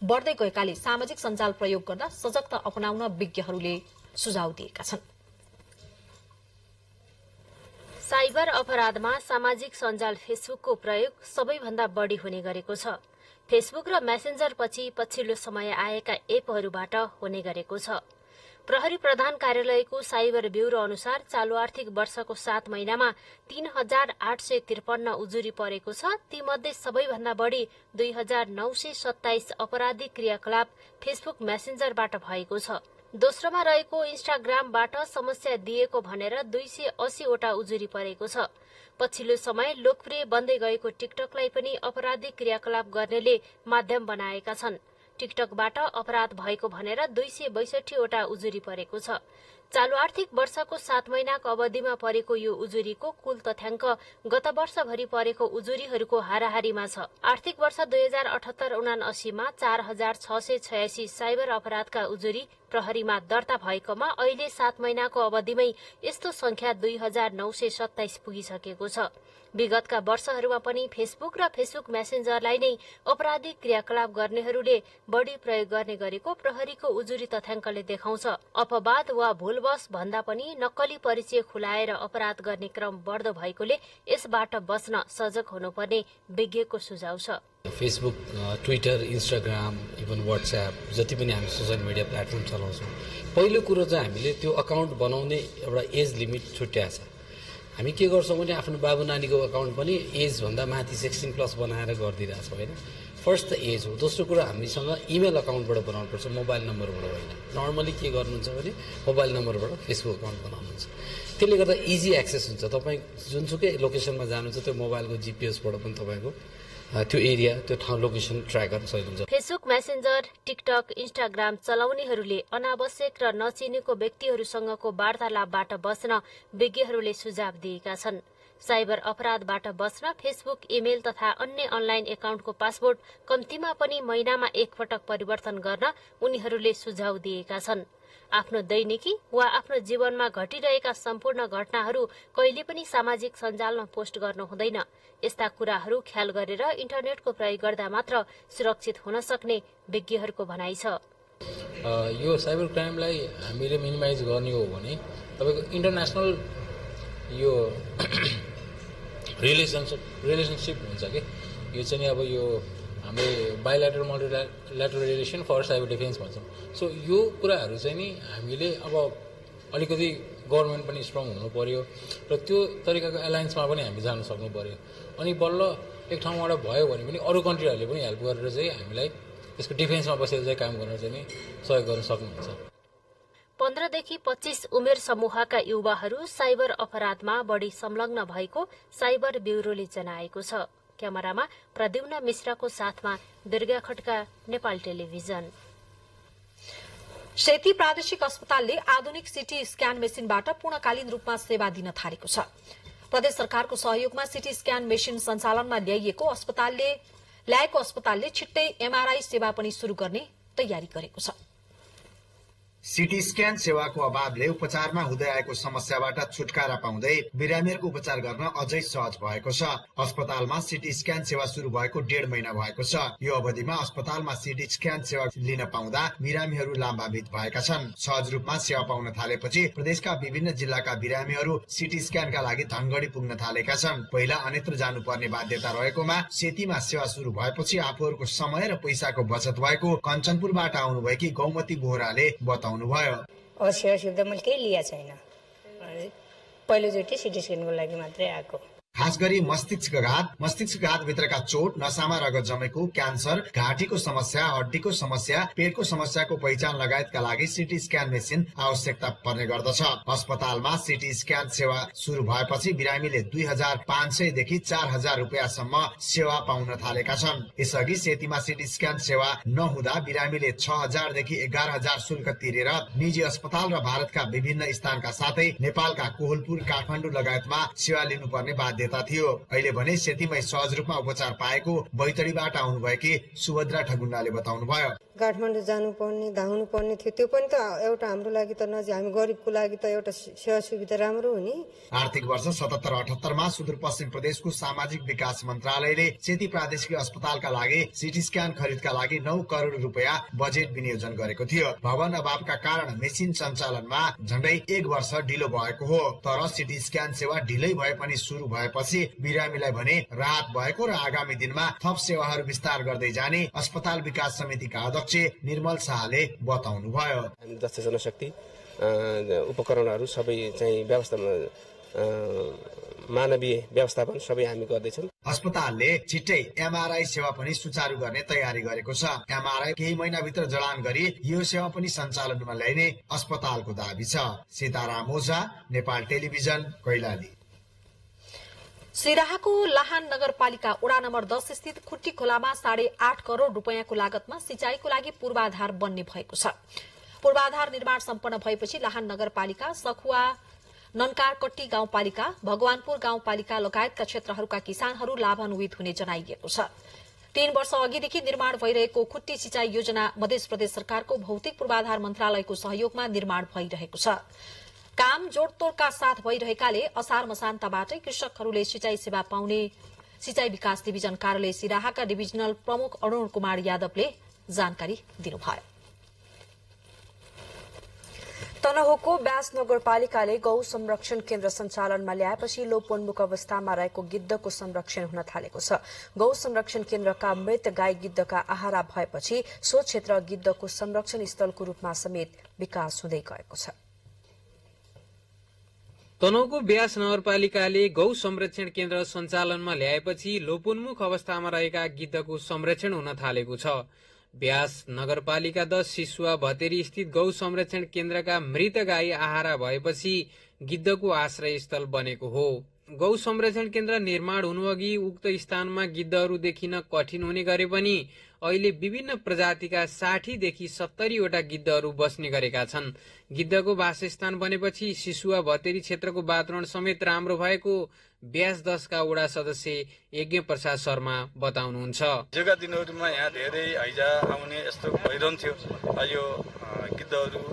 बढ्दै गएकाले सामाजिक सञ्जाल प्रयोग गर्दा सजगता अपनाउन विज्ञहरूले सुझाव दिएका छन्। साइबर अपराधमा सामाजिक सञ्जाल फेसबुकको प्रयोग सबैभन्दा बढी हुने गरेको छ। फेसबुक र मेसेन्जर पछि पछिल्लो समय आएका एपहरूबाट हुने गरेको छ। प्रहरी प्रधान कार्यालयको साइबर ब्यूरो अनुसार चालू आर्थिक वर्षको 7 महिनामा 3,853 उजुरी परेको छ। तीमध्ये सबैभन्दा बढी 2,927 आपराधिक क्रियाकलाप फेसबुक मेसेन्जरबाट भएको छ। दोस्रोमा रहेको इन्स्टाग्रामबाट समस्या दिएको भनेर 280 वटा उजुरी परेको छ। पछिल्लो समय लोकप्रिय बन्दै गएको टिकटकलाई पनि आपराधिक क्रियाकलाप गर्नेले माध्यम बनाएका छन्। टिकटकबाट अपराध भएको भनेर 262 वटा उजुरी परेको छ। चालू आर्थिक वर्षको 7 महिनाको अवधिमा परेको यो उजुरीको कुल तथ्याङ्क गत वर्षभरि परेको उजुरीहरूको हाराहारीमा छ। आर्थिक वर्ष 2078-79 मा 4,686 साइबर अपराधका उजुरी प्रहरीमा दर्ता भएकोमा अहिले 7 महिनाको अवधिमै यस्तो संख्या 2,927 पुगिसकेको छ। विगतका वर्षहरूमा पनि फेसबुक र फेसबुक मेसेन्जरलाई नै आपराधिक क्रियाकलाप गर्नेहरूले बढ़ी प्रयोग गर्ने गरेको प्रहरीको उजुरी तथ्याङ्कले देखाउँछ। अपवाद वा भूलवश भन्दा पनि नक्कली परिचय खुलाएर अपराध गर्ने क्रम बढ्दो भएकोले यसबाट बच्न सजग हुनुपर्ने विज्ञको सुझाव छ। Facebook, Twitter, Instagram, even WhatsApp जति पनि हामी सोशल मिडिया प्लेटफर्म चलाउँछौँ, पहिलो कुरो चाहिँ हामीले त्यो अकाउन्ट बनाउने एउटा एज लिमिट छुट्याएको छ। हामी के गर्छौँ भने आफ्नो बाबु नानीको अकाउन्ट पनि एज भन्दा माथि 16+ बनाएर गरिदिरहेछौँ होइन। फर्स्ट त एज हो। दोस्रो कुरा हामीसँग इमेल अकाउन्टबाट बनाउनुपर्छ, मोबाइल नम्बरबाट होइन। नर्मली के गर्नुहुन्छ भने मोबाइल नम्बरबाट फेसबुक अकाउन्ट बनाउनुहुन्छ। त्यसले गर्दा इजी एक्सेस हुन्छ। तपाईँ जुनसुकै लोकेसनमा जानुहुन्छ त्यो मोबाइलको जिपिएसबाट पनि तपाईँको त्यो एरिया, त्यो ठाउँ लोकेसन ट्र्याक गर्न सकिन्छ। फेसबुक मेसेन्जर, टिकटक, इन्स्टाग्राम चलाउनेहरूले अनावश्यक र नचिनेको व्यक्तिहरूसँगको वार्तालापबाट बच्न विज्ञहरूले सुझाव दिएका छन्। साइबर अपराधबाट बच्न फेसबुक, इमेल तथा अन्य अनलाइन एकाउन्टको पासवर्ड कम्तीमा पनि महिनामा एक पटक परिवर्तन गर्न उनीहरूले सुझाव दिएका छन्। आफ्नो दैनिकी वा आफ्नो जीवनमा घटिरहेका सम्पूर्ण घटनाहरू कहिले पनि सामाजिक सञ्जालमा पोस्ट गर्नु हुँदैन। यस्ता कुराहरू ख्याल गरेर इन्टरनेटको प्रयोग गर्दा मात्र सुरक्षित हुन सक्ने विज्ञहरूको भनाइ छ। यो साइबर क्राइमलाई हामीले मिनिमाइज गर्ने हो भने तपाईको इन्टरनेसनल यो रिलेसनशिप हुन्छ कि यो चाहिँ अब यो हामीले bilateral multilateral relation for cyber defence भन्छौँ। सो यो कुराहरू चाहिँ नि हामीले अब अलिकति गभर्मेन्ट पनि स्ट्रङ हुनु पर्यो र त्यो तरिकाको एलायन्समा पनि हामी जान सक्नु पर्यो। अनि बल्ल एक ठाउँबाट भयो भने पनि अरू कन्ट्रीहरूले पनि हेल्प गरेर चाहिँ हामीलाई यसको डिफेन्समा बसेर चाहिँ काम गर्न चाहिँ नि सहयोग गर्न सक्नुहुन्छ। 15 देखि 25 उमेर समूहका युवाहरू साइबर अपराधमा बढ़ी संलग्न भएको साइबर ब्यूरोले जनाएको छ। क्यामेरामा प्रद्युम्न मिश्राको साथमा दुर्गा खड्का, नेपाल टेलिभिजन। सेती प्रादेशिक अस्पतालले आधुनिक सिटी स्क्यान मेसिनबाट पूर्णकालीन रूपमा सेवा दिन थालेको छ। प्रदेश सरकारको सहयोगमा सिटी स्क्यान मेसिन सञ्चालनमा ल्याएको अस्पतालले छिट्टै एमआरआई सेवा पनि शुरू गर्ने तयारी गरेको छ। सिटी स्क्यान सेवाको अभावले उपचारमा हुँदै आएको समस्याबाट छुटकारा पाउँदै बिरामीहरूको उपचार गर्न अझै सहज भएको छ। अस्पतालमा सिटी स्क्यान सेवा शुरू भएको 1.5 महिना भएको छ। यो अवधिमा अस्पतालमा सिटी स्क्यान सेवा लिन पाउँदा बिरामीहरू लाभान्वित भएका छन्। सहज रूपमा सेवा पाउन थालेपछि प्रदेशका विभिन्न जिल्लाका बिरामीहरू सिटी स्क्यानका लागि धनगढी पुग्न थालेका छन्। पहिला अन्यत्र जानुपर्ने बाध्यता रहेकोमा सेतीमा सेवा शुरू भएपछि आफूहरूको समय र पैसाको बचत भएको कञ्चनपुरबाट आउनुभएकी गौमती बोहराले बताउनु भयो। सेवा सुविधा मैले केही लिएको छैन, पहिलोचोटि सिटी स्क्यानको लागि मात्रै आएको। खास गरी मस्तिष्कघात भित्रका चोट, नसामा रगत जमेको, क्यान्सर, घाँटीको समस्या, हड्डीको समस्या, पेटको समस्याको पहिचान लगायतका लागि सिटी स्क्यान मेसिन आवश्यकता पर्ने गर्दछ। अस्पतालमा सिटी स्क्यान सेवा शुरू भएपछि बिरामीले 2,500 देखि 4,000 रुपियाँसम्म सेवा पाउन थालेका छन्। यसअघि सेतीमा सिटी स्क्यान सेवा नहुँदा बिरामीले 6,000 देखि 11,000 शुल्क तिरेर निजी अस्पताल र भारतका विभिन्न स्थानका साथै नेपालका कोहलपुर, काठमाडौँ लगायतमा सेवा लिनुपर्ने बाध्यता थियो। अहिले भने सेतीमै सहज रूपमा उपचार पाएको बैतडीबाट आउनुभएकी सुभद्रा ठगुन्डाले बताउनु भयो। काठमाडौँ जानुपर्ने धाउनु पर्ने थियो, त्यो पनि त एउटा हाम्रो लागि त नजिक, हामी गरिबको लागि त एउटा सेवा सुविधा राम्रो हो नि। आर्थिक वर्ष 77-78 सुदूरपश्चिम प्रदेशको सामाजिक विकास मन्त्रालयले सेती प्रादेशिक अस्पतालका लागि सिटी स्क्यान खरिदका लागि 9 करोड रुपियाँ बजेट विनियोजन गरेको थियो। भवन अभावका कारण मेसिन सञ्चालनमा झण्डै 1 वर्ष ढिलो भएको हो। तर सिटी स्क्यान सेवा ढिलै भए पनि सुरु भएपछि बिरामीलाई भने राहत भएको र आगामी दिनमा थप सेवाहरू विस्तार गर्दै जाने अस्पताल विकास समितिका अध्यक्ष निर्मल शाहले बताउनुभयो। हामी दक्ष जनशक्ति उपकरणहरू सबै चाहिँ व्यवस्थामा मानवीय व्यवस्थापन सबै हामी गर्दैछौँ। अस्पतालले छिट्टै एमआरआई सेवा पनि सुचारू गर्ने तयारी गरेको छ। एमआरआई केही महिनाभित्र जडान गरी यो सेवा पनि सञ्चालनमा ल्याइने अस्पतालको दाबी छ। सीताराम ओझा, नेपाल टेलिभिजन, कैलाली। सिराहाको लाहान नगरपालिका वडा नम्बर 10 स्थित खुट्टी खोलामा 8.5 करोड़ रुपियाँको लागतमा सिंचाईको लागि पूर्वाधार बन्ने भएको छ। पूर्वाधार निर्माण सम्पन्न भएपछि लाहान नगरपालिका, सखुवा, ननकारकट्टी गाउँपालिका, भगवानपुर गाउँपालिका लगायतका क्षेत्रहरूका किसानहरू लाभान्वित हुने जनाइएको छ। 3 वर्ष अघिदेखि निर्माण भइरहेको खुट्टी सिंचाई योजना मध्य प्रदेश सरकारको भौतिक पूर्वाधार मन्त्रालयको सहयोगमा निर्माण भइरहेको छ। काम जोडतोडका साथ भइरहेकाले असार मसान्तबाटै कृषकहरूले सिंचाई सेवा पाउने सिंचाई विकास डिभिजन कार्यालय सिराहाका डिभिजनल प्रमुख अरुण कुमार यादवले जानकारी दिनुभयो। तनहुको ब्यास नगरपालिकाले गौ संरक्षण केन्द्र सञ्चालनमा ल्याएपछि लोपोन्मुख अवस्थामा रहेको गिद्धको संरक्षण हुन थालेको छ। गौ संरक्षण केन्द्रका मृत गाई गिद्धका आहारा भएपछि सो क्षेत्र गिद्धको संरक्षण स्थलको रूपमा समेत विकास हुँदै गएको छ। तनहुको ब्यास नगरपालिकाले गौ संरक्षण केन्द्र सञ्चालनमा ल्याएपछि लोपोन्मुख अवस्थामा रहेका गिद्धको संरक्षण हुन थालेको छ। ब्यास नगरपालिका 10 सिसुवा भतेरी स्थित गौ संरक्षण केन्द्रका मृत गाई आहारा भएपछि गिद्धको आश्रय स्थल बनेको हो। गौ संरक्षण केन्द्र निर्माण हुनुअघि उक्त स्थानमा गिद्धहरू देखिन कठिन हुने गरे पनि अहिले विभिन्न प्रजातिका 60 देखि 70 वटा गिद्धहरू बस्ने गरेका छन्। गिद्धको वासस्थान बनेपछि सिसुवा भतेरी क्षेत्रको वातावरण समेत राम्रो भएको ब्यास 10 का वडा सदस्य यज्ञ प्रसाद शर्मा बताउनुहुन्छ। हिजोका दिनहरूमा यहाँ धेरै हैजा आउने यस्तो भइरहन्थ्यो। यो गिद्धहरू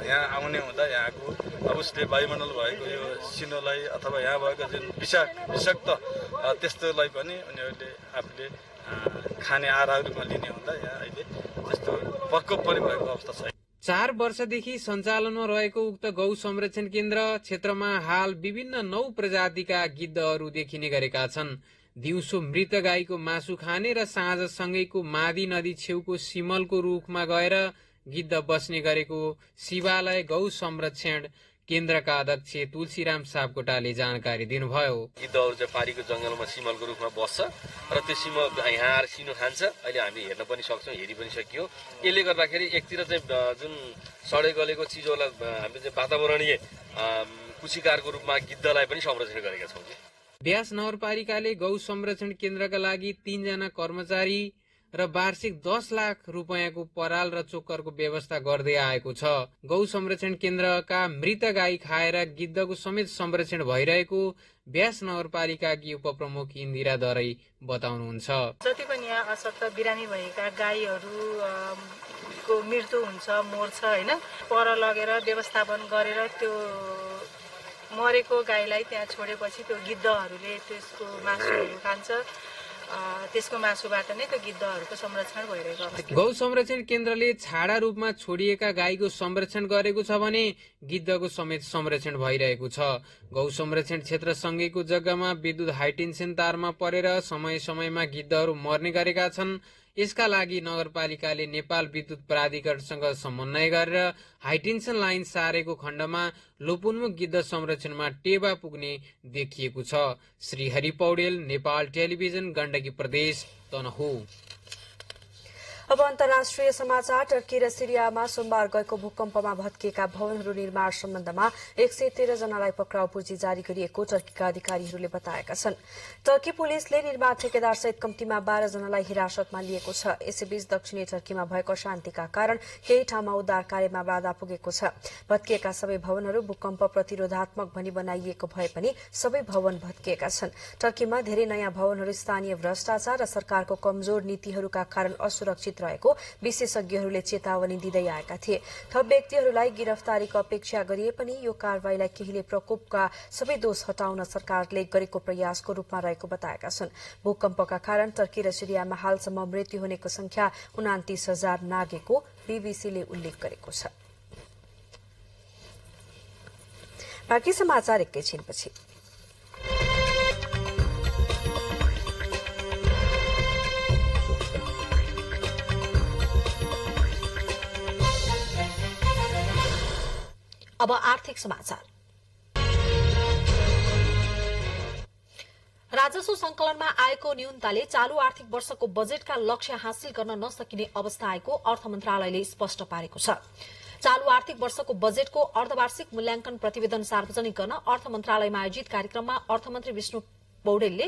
यहाँ आउने हुँदा यहाँको अवश्य वायुमण्डल भएको यो सिनोलाई अथवा यहाँ भएको जुन विषाक्त त्यस्तोलाई पनि उनीहरूले आफूले खाने आहारहरूमा लिने हुँदा यहाँ अहिले त्यस्तो प्रकोप पनि भएको अवस्था छ। 4 वर्षदेखि सञ्चालनमा रहेको उक्त गौ संरक्षण केन्द्र क्षेत्रमा हाल विभिन्न 9 प्रजातिका गिद्धहरू देखिने गरेका छन्। दिउँसो मृत गाईको मासु खाने र साँझ सँगैको मादी नदी छेउको सिमलको रूखमा गएर गिद्ध बस्ने गरेको शिवालय गौ संरक्षण केन्द्रका अध्यक्ष तुलसीराम सापकोटाले जानकारी दिनुभयो। गिद्धहरू चाहिँ पारीको जंगलमा सिमलको रूपमा बस्छ र त्यो सिमल यहाँ आएर सिनो खान्छ। अहिले हामी हेर्न पनि सक्छौँ, हेरि पनि सकियो। यसले गर्दाखेरि एकतिर चाहिँ जुन सडे गलेको चिजहरूलाई हामीले चाहिँ वातावरणीय कुशिकारको रूपमा गिद्धलाई पनि संरक्षण गरेका छौँ। ब्यास नगरपालिकाले गौ संरक्षण केन्द्रका लागि 3 जना कर्मचारी र वार्षिक 10 लाख रुपियाँको पराल र चोक्करको व्यवस्था गर्दै आएको छ। गौ संरक्षण केन्द्रका मृत गाई खाएर गिद्धको समेत संरक्षण भइरहेको ब्यास नगरपालिकाकी उपप्रमुख इन्दिरा दरै बताउनुहुन्छ। जति पनि यहाँ अशक्त बिरामी भएका गाईहरूको मृत्यु हुन्छ, मर्छ होइन, पर लगेर व्यवस्थापन गरेर त्यो मरेको गाईलाई त्यहाँ छोडेपछि त्यो गिद्धहरूले त्यसको मासुहरू खान्छ। त्यसको मासुबाट नै त्यो गिद्धहरूको संरक्षण भइरहेको छ। गौ संरक्षण केन्द्रले छाडा रूपमा छोडिएका गाईको संरक्षण गरेको छ भने गिद्धको समेत संरक्षण भइरहेको छ। गौ संरक्षण क्षेत्र सँगैको जग्गामा विद्युत हाइटेन्सन तारमा परेर समय समयमा गिद्धहरू मर्ने गरेका छन्। यसका लागि नगरपालिकाले नेपाल विद्युत प्राधिकरणसँग समन्वय गरेर हाइटेन्सन लाइन सारेको खण्डमा लोपोन्मुख गिद्ध संरक्षणमा टेवा पुग्ने देखिएको छ। श्री हरि पौडेल, नेपाल टेलिभिजन, गण्डकी प्रदेश, तनहु। अब अन्तर्राष्ट्रिय समाचार। टर्की र सिरियामा सोमबार गएको भूकम्पमा भत्किएका भवनहरू निर्माण सम्बन्धमा 113 जनालाई पक्राउ पुर्जी जारी गरिएको टर्कीका अधिकारीहरूले बताएका छन्। टर्की पुलिसले निर्माण ठेकेदार सहित कम्तीमा 12 जनालाई हिरासतमा लिएको छ। यसैबीच दक्षिणी टर्कीमा भएको शान्तिका कारण केही ठाउँमा उद्धार कार्यमा बाधा पुगेको छ। भत्किएका सबै भवनहरू भूकम्प प्रतिरोधात्मक भनी बनाइएको भए पनि सबै भवन भत्किएका छन्। टर्कीमा धेरै नयाँ भवनहरू स्थानीय भ्रष्टाचार र सरकारको कमजोर नीतिहरूका कारण असुरक्षित संभावित रहेको विशेषज्ञहरूले चेतावनी दिँदै आएका थिए। थप व्यक्तिहरूलाई गिरफ्तारीको अपेक्षा गरिए पनि यो कारवाहीलाई केहीले प्रकोपका सबै दोष हटाउन सरकारले गरेको प्रयासको रूपमा रहेको बताएका छन्। भूकम्पका कारण टर्की र सिरियामा हालसम्म मृत्यु हुनेको संख्या 29,000 नागेको बीबीसीले उल्लेख गरेको छ। बाँकी समाचार एकैछिनपछि। अब आर्थिक समाचार। राजस्व संकलनमा आएको न्यूनताले चालू आर्थिक वर्षको बजेटका लक्ष्य हासिल गर्न नसकिने अवस्था आएको अर्थ मन्त्रालयले स्पष्ट पारेको छ। चालू आर्थिक वर्षको बजेटको अर्धवार्षिक मूल्याङ्कन प्रतिवेदन सार्वजनिक गर्न अर्थ मन्त्रालयमा आयोजित कार्यक्रममा अर्थमन्त्री विष्णु पौडेलले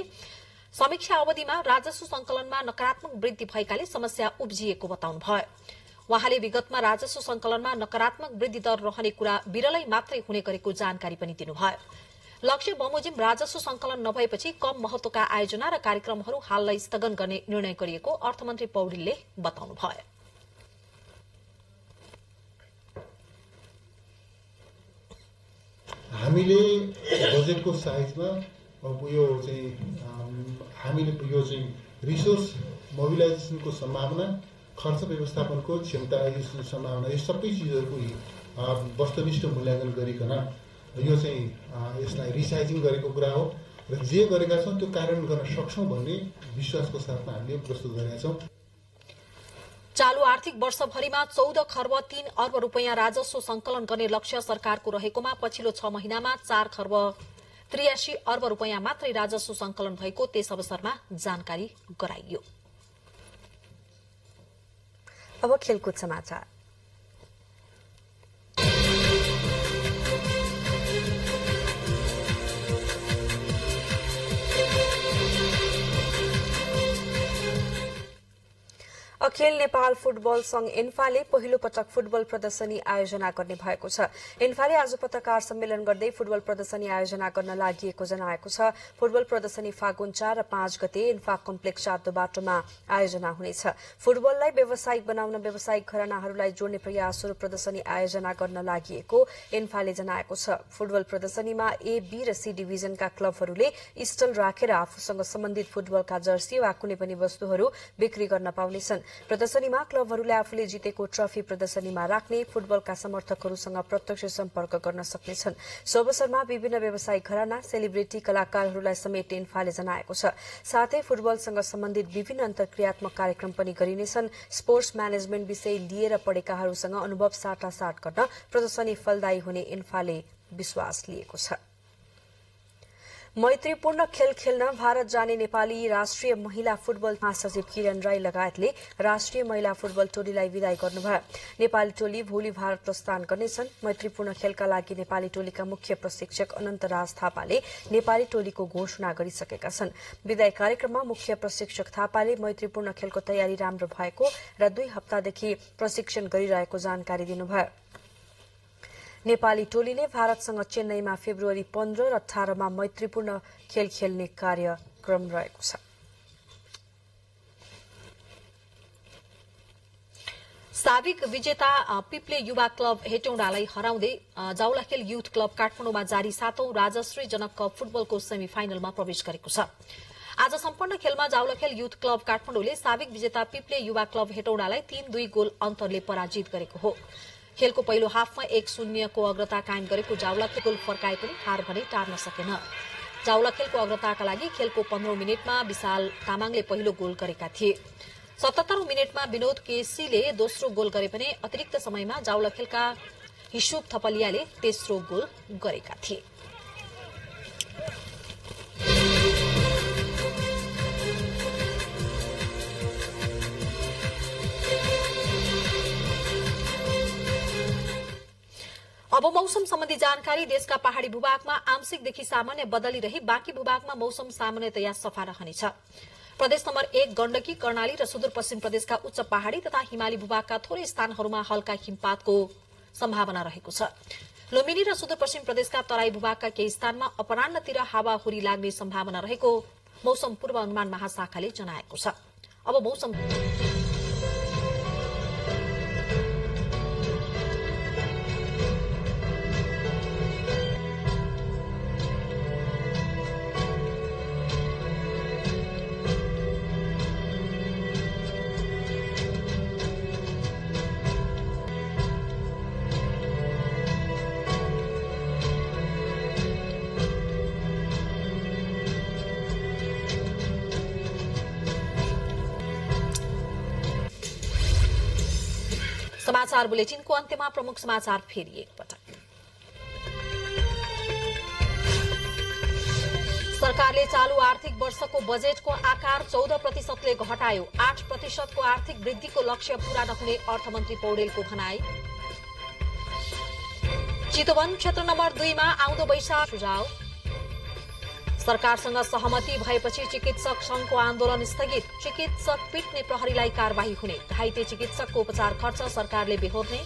समीक्षा अवधिमा राजस्व संकलनमा नकारात्मक वृद्धि भएकाले समस्या उब्जिएको बताउनुभयो। वहाँले विगतमा राजस्व संकलनमा नकारात्मक वृद्धि दर रहने कुरा विरलै मात्रै हुने गरेको जानकारी पनि दिनुभयो। लक्ष्य बमोजिम राजस्व संकलन नभएपछि कम महत्वका आयोजना र कार्यक्रमहरू हाललाई स्थगन गर्ने निर्णय गरिएको अर्थमन्त्री पौडेलले बताउनुभयो। हामीले बजेटको साइजमा यो चाहिँ हामीले यो चाहिँ रिसोर्स मोबिलाइजेसनको सम्भावना, खर्च व्यवस्थापनको क्षमता, यो सम्भावना, यो सबै चिजहरूको वस्तुनिष्ठ मूल्याङ्कन गरिकन यो चाहिँ यसलाई रिसाइजिङ गरेको कुरा हो र जे गरेका छौँ त्यो कार्यान्वयन गर्न सक्छौँ भन्ने विश्वासको साथमा हामीले प्रस्तुत गरेका छौँ। चालू आर्थिक वर्षभरिमा 14 खर्ब 3 अर्ब रूपियाँ राजस्व संकलन गर्ने लक्ष्य सरकारको रहेकोमा पछिल्लो 6 महिनामा 4 खर्ब 83 अर्ब रूपियाँ मात्रै राजस्व संकलन भएको त्यस अवसरमा जानकारी गराइयो। अब खेलकुद समाचार। अखिल नेपाल फुटबल संघ एन्फाले पहिलो पटक फुटबल प्रदर्शनी आयोजना गर्ने भएको छ। एन्फाले आज पत्रकार सम्मेलन गर्दै फुटबल प्रदर्शनी आयोजना गर्न लागि जनाएको छ। फुटबल प्रदर्शनी फागुन 4 र 5 गते एन्फा कम्प्लेक्स 7 बाटोमा आयोजना हुनेछ। फुटबललाई व्यावसायिक बनाउन व्यावसायिक घरानाहरूलाई जोड्ने प्रयासहरू प्रदर्शनी आयोजना गर्न लागि एन्फाले जनाएको छ। फुटबल प्रदर्शनीमा ए, बी र सी डिभिजनका क्लबहरूले स्टल राखेर आफूसँग सम्बन्धित फुटबलका जर्सी वा कुनै पनि वस्तुहरू बिक्री गर्न पाउनेछन्। प्रदर्शनीमा क्लबहरूले आफूले जितेको ट्रफी प्रदर्शनीमा राख्ने, फुटबलका समर्थकहरूसँग प्रत्यक्ष सम्पर्क गर्न सक्नेछन्। सो अवसरमा विभिन्न व्यावसायिक घराना, सेलिब्रिटी, कलाकारहरूलाई समेट्ने एन्फाले जनाएको छ। साथै फुटबलसँग सम्बन्धित विभिन्न अन्तर्क्रियात्मक कार्यक्रम पनि गरिनेछन्। स्पोर्ट्स म्यानेजमेन्ट विषय लिएर पढेकाहरूसँग अनुभव साटासाट गर्न प्रदर्शनी फलदायी हुने एन्फाले विश्वास लिएको छ। मैत्रीपूर्ण खेल खेल्न भारत जाने नेपाली राष्ट्रिय महिला फुटबल महासचिव किरण राई लगायतले राष्ट्रिय महिला फुटबल टोलीलाई विदाई गर्नुभयो। नेपाली टोली भोलि भारत प्रस्थान गर्नेछन्। मैत्रीपूर्ण खेलका लागि नेपाली टोलीका मुख्य प्रशिक्षक अनन्तराज थापाले नेपाली टोलीको घोषणा गरिसकेका छन्। विदाई कार्यक्रममा मुख्य प्रशिक्षक थापाले मैत्रीपूर्ण खेलको तयारी राम्रो भएको र 2 हप्तादेखि प्रशिक्षण गरिरहेको जानकारी दिनुभयो। नेपाली टोलीले भारतसँग चेन्नईमा फेब्रुअरी 15 र 18 मा मैत्रीपूर्ण खेल खेल्ने कार्यक्रम रहेको छ। साबिक विजेता पिप्ले युवा क्लब हेटौडालाई हराउँदै जाउलाखेल युथ क्लब काठमाडौँमा जारी 7औं राजश्री जनक कप फुटबलको सेमी फाइनलमा प्रवेश गरेको छ। आज सम्पन्न खेलमा जाउलाखेल युथ क्लब काठमाडौँले साबिक विजेता पिप्ले युवा क्लब हेटौडालाई 3-2 गोल अन्तरले पराजित गरेको हो। खेलको पहिलो हाफमा 1-0 को अग्रता कायम गरेको जाउलाखेल गोल फर्काए पनि हार भने टार्न सकेन। जाउलाखेलको अग्रताका लागि खेलको 15औं मिनेटमा विशाल तामाङले पहिलो गोल गरेका थिए। 77औं मिनेटमा विनोद केसीले दोस्रो गोल गरे पनि अतिरिक्त समयमा जाउलाखेलका हिशुब थपलियाले तेस्रो गोल गरेका थिए। अब मौसम सम्बन्धी जानकारी। देशका पहाड़ी भूभागमा आंशिकदेखि सामान्य बदली रही बाँकी भूभागमा मौसम सामान्यतया सफा रहनेछ। प्रदेश नम्बर 1 गण्डकी, कर्णाली र सुदूरपश्चिम प्रदेशका उच्च पहाड़ी तथा हिमाली भूभागका थोरै स्थानहरूमा हल्का हिमपातको सम्भावना रहेको छ। लुम्बिनी र सुदूरपश्चिम प्रदेशका तराई भूभागका केही स्थानमा अपराह्नतिर हावाहुरी लाग्ने सम्भावना रहेको मौसम पूर्वानुमान महाशाखाले जनाएको छ। अब मौसम समाचार बुलेटिनको अन्त्यमा प्रमुख समाचार फेरि एकपटक। सरकारले चालू आर्थिक वर्षको बजेटको आकार 14% घटायो। 8% आर्थिक वृद्धिको लक्ष्य पूरा नहुने अर्थमन्त्री पौडेलको भनाई। चितवन क्षेत्र नम्बर 2 मा आउँदो वैशाख सुझाव। सरकारसँग सहमति भएपछि चिकित्सक संघको आन्दोलन स्थगित। चिकित्सक पिट्ने प्रहरीलाई कार्यवाही हुने। घाइते चिकित्सकको उपचार खर्च सरकारले बेहोर्ने।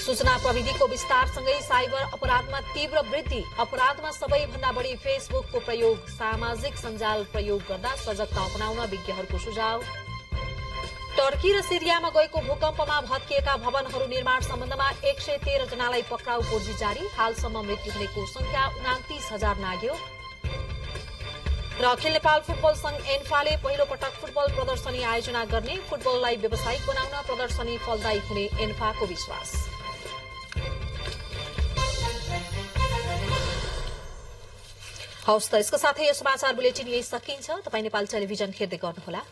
सूचना प्रविधिको विस्तारसँगै साइबर अपराधमा तीव्र वृद्धि। अपराधमा सबैभन्दा बढी फेसबुकको प्रयोग। सामाजिक सञ्जाल प्रयोग गर्दा सजगता अपनाउन विज्ञहरूको सुझाव। टर्की र सिरियामा गएको भूकम्पमा भत्किएका भवनहरू निर्माण सम्बन्धमा 113 जनालाई पक्राउ खोजी जारी। हालसम्म मृत्यु हुनेको संख्या 29,000 नाग्यो। र अखिल नेपाल फुटबल संघ एन्फाले पहिलो पटक फुटबल प्रदर्शनी आयोजना गर्ने। फुटबललाई व्यावसायिक बनाउन प्रदर्शनी फलदायी हुने एन्फाको विश्वास। हवस् त यसको साथै यो समाचार बुलेटिन यही सकिन्छ। तपाईँ नेपाल टेलिभिजन हेर्दै गर्नुहोला।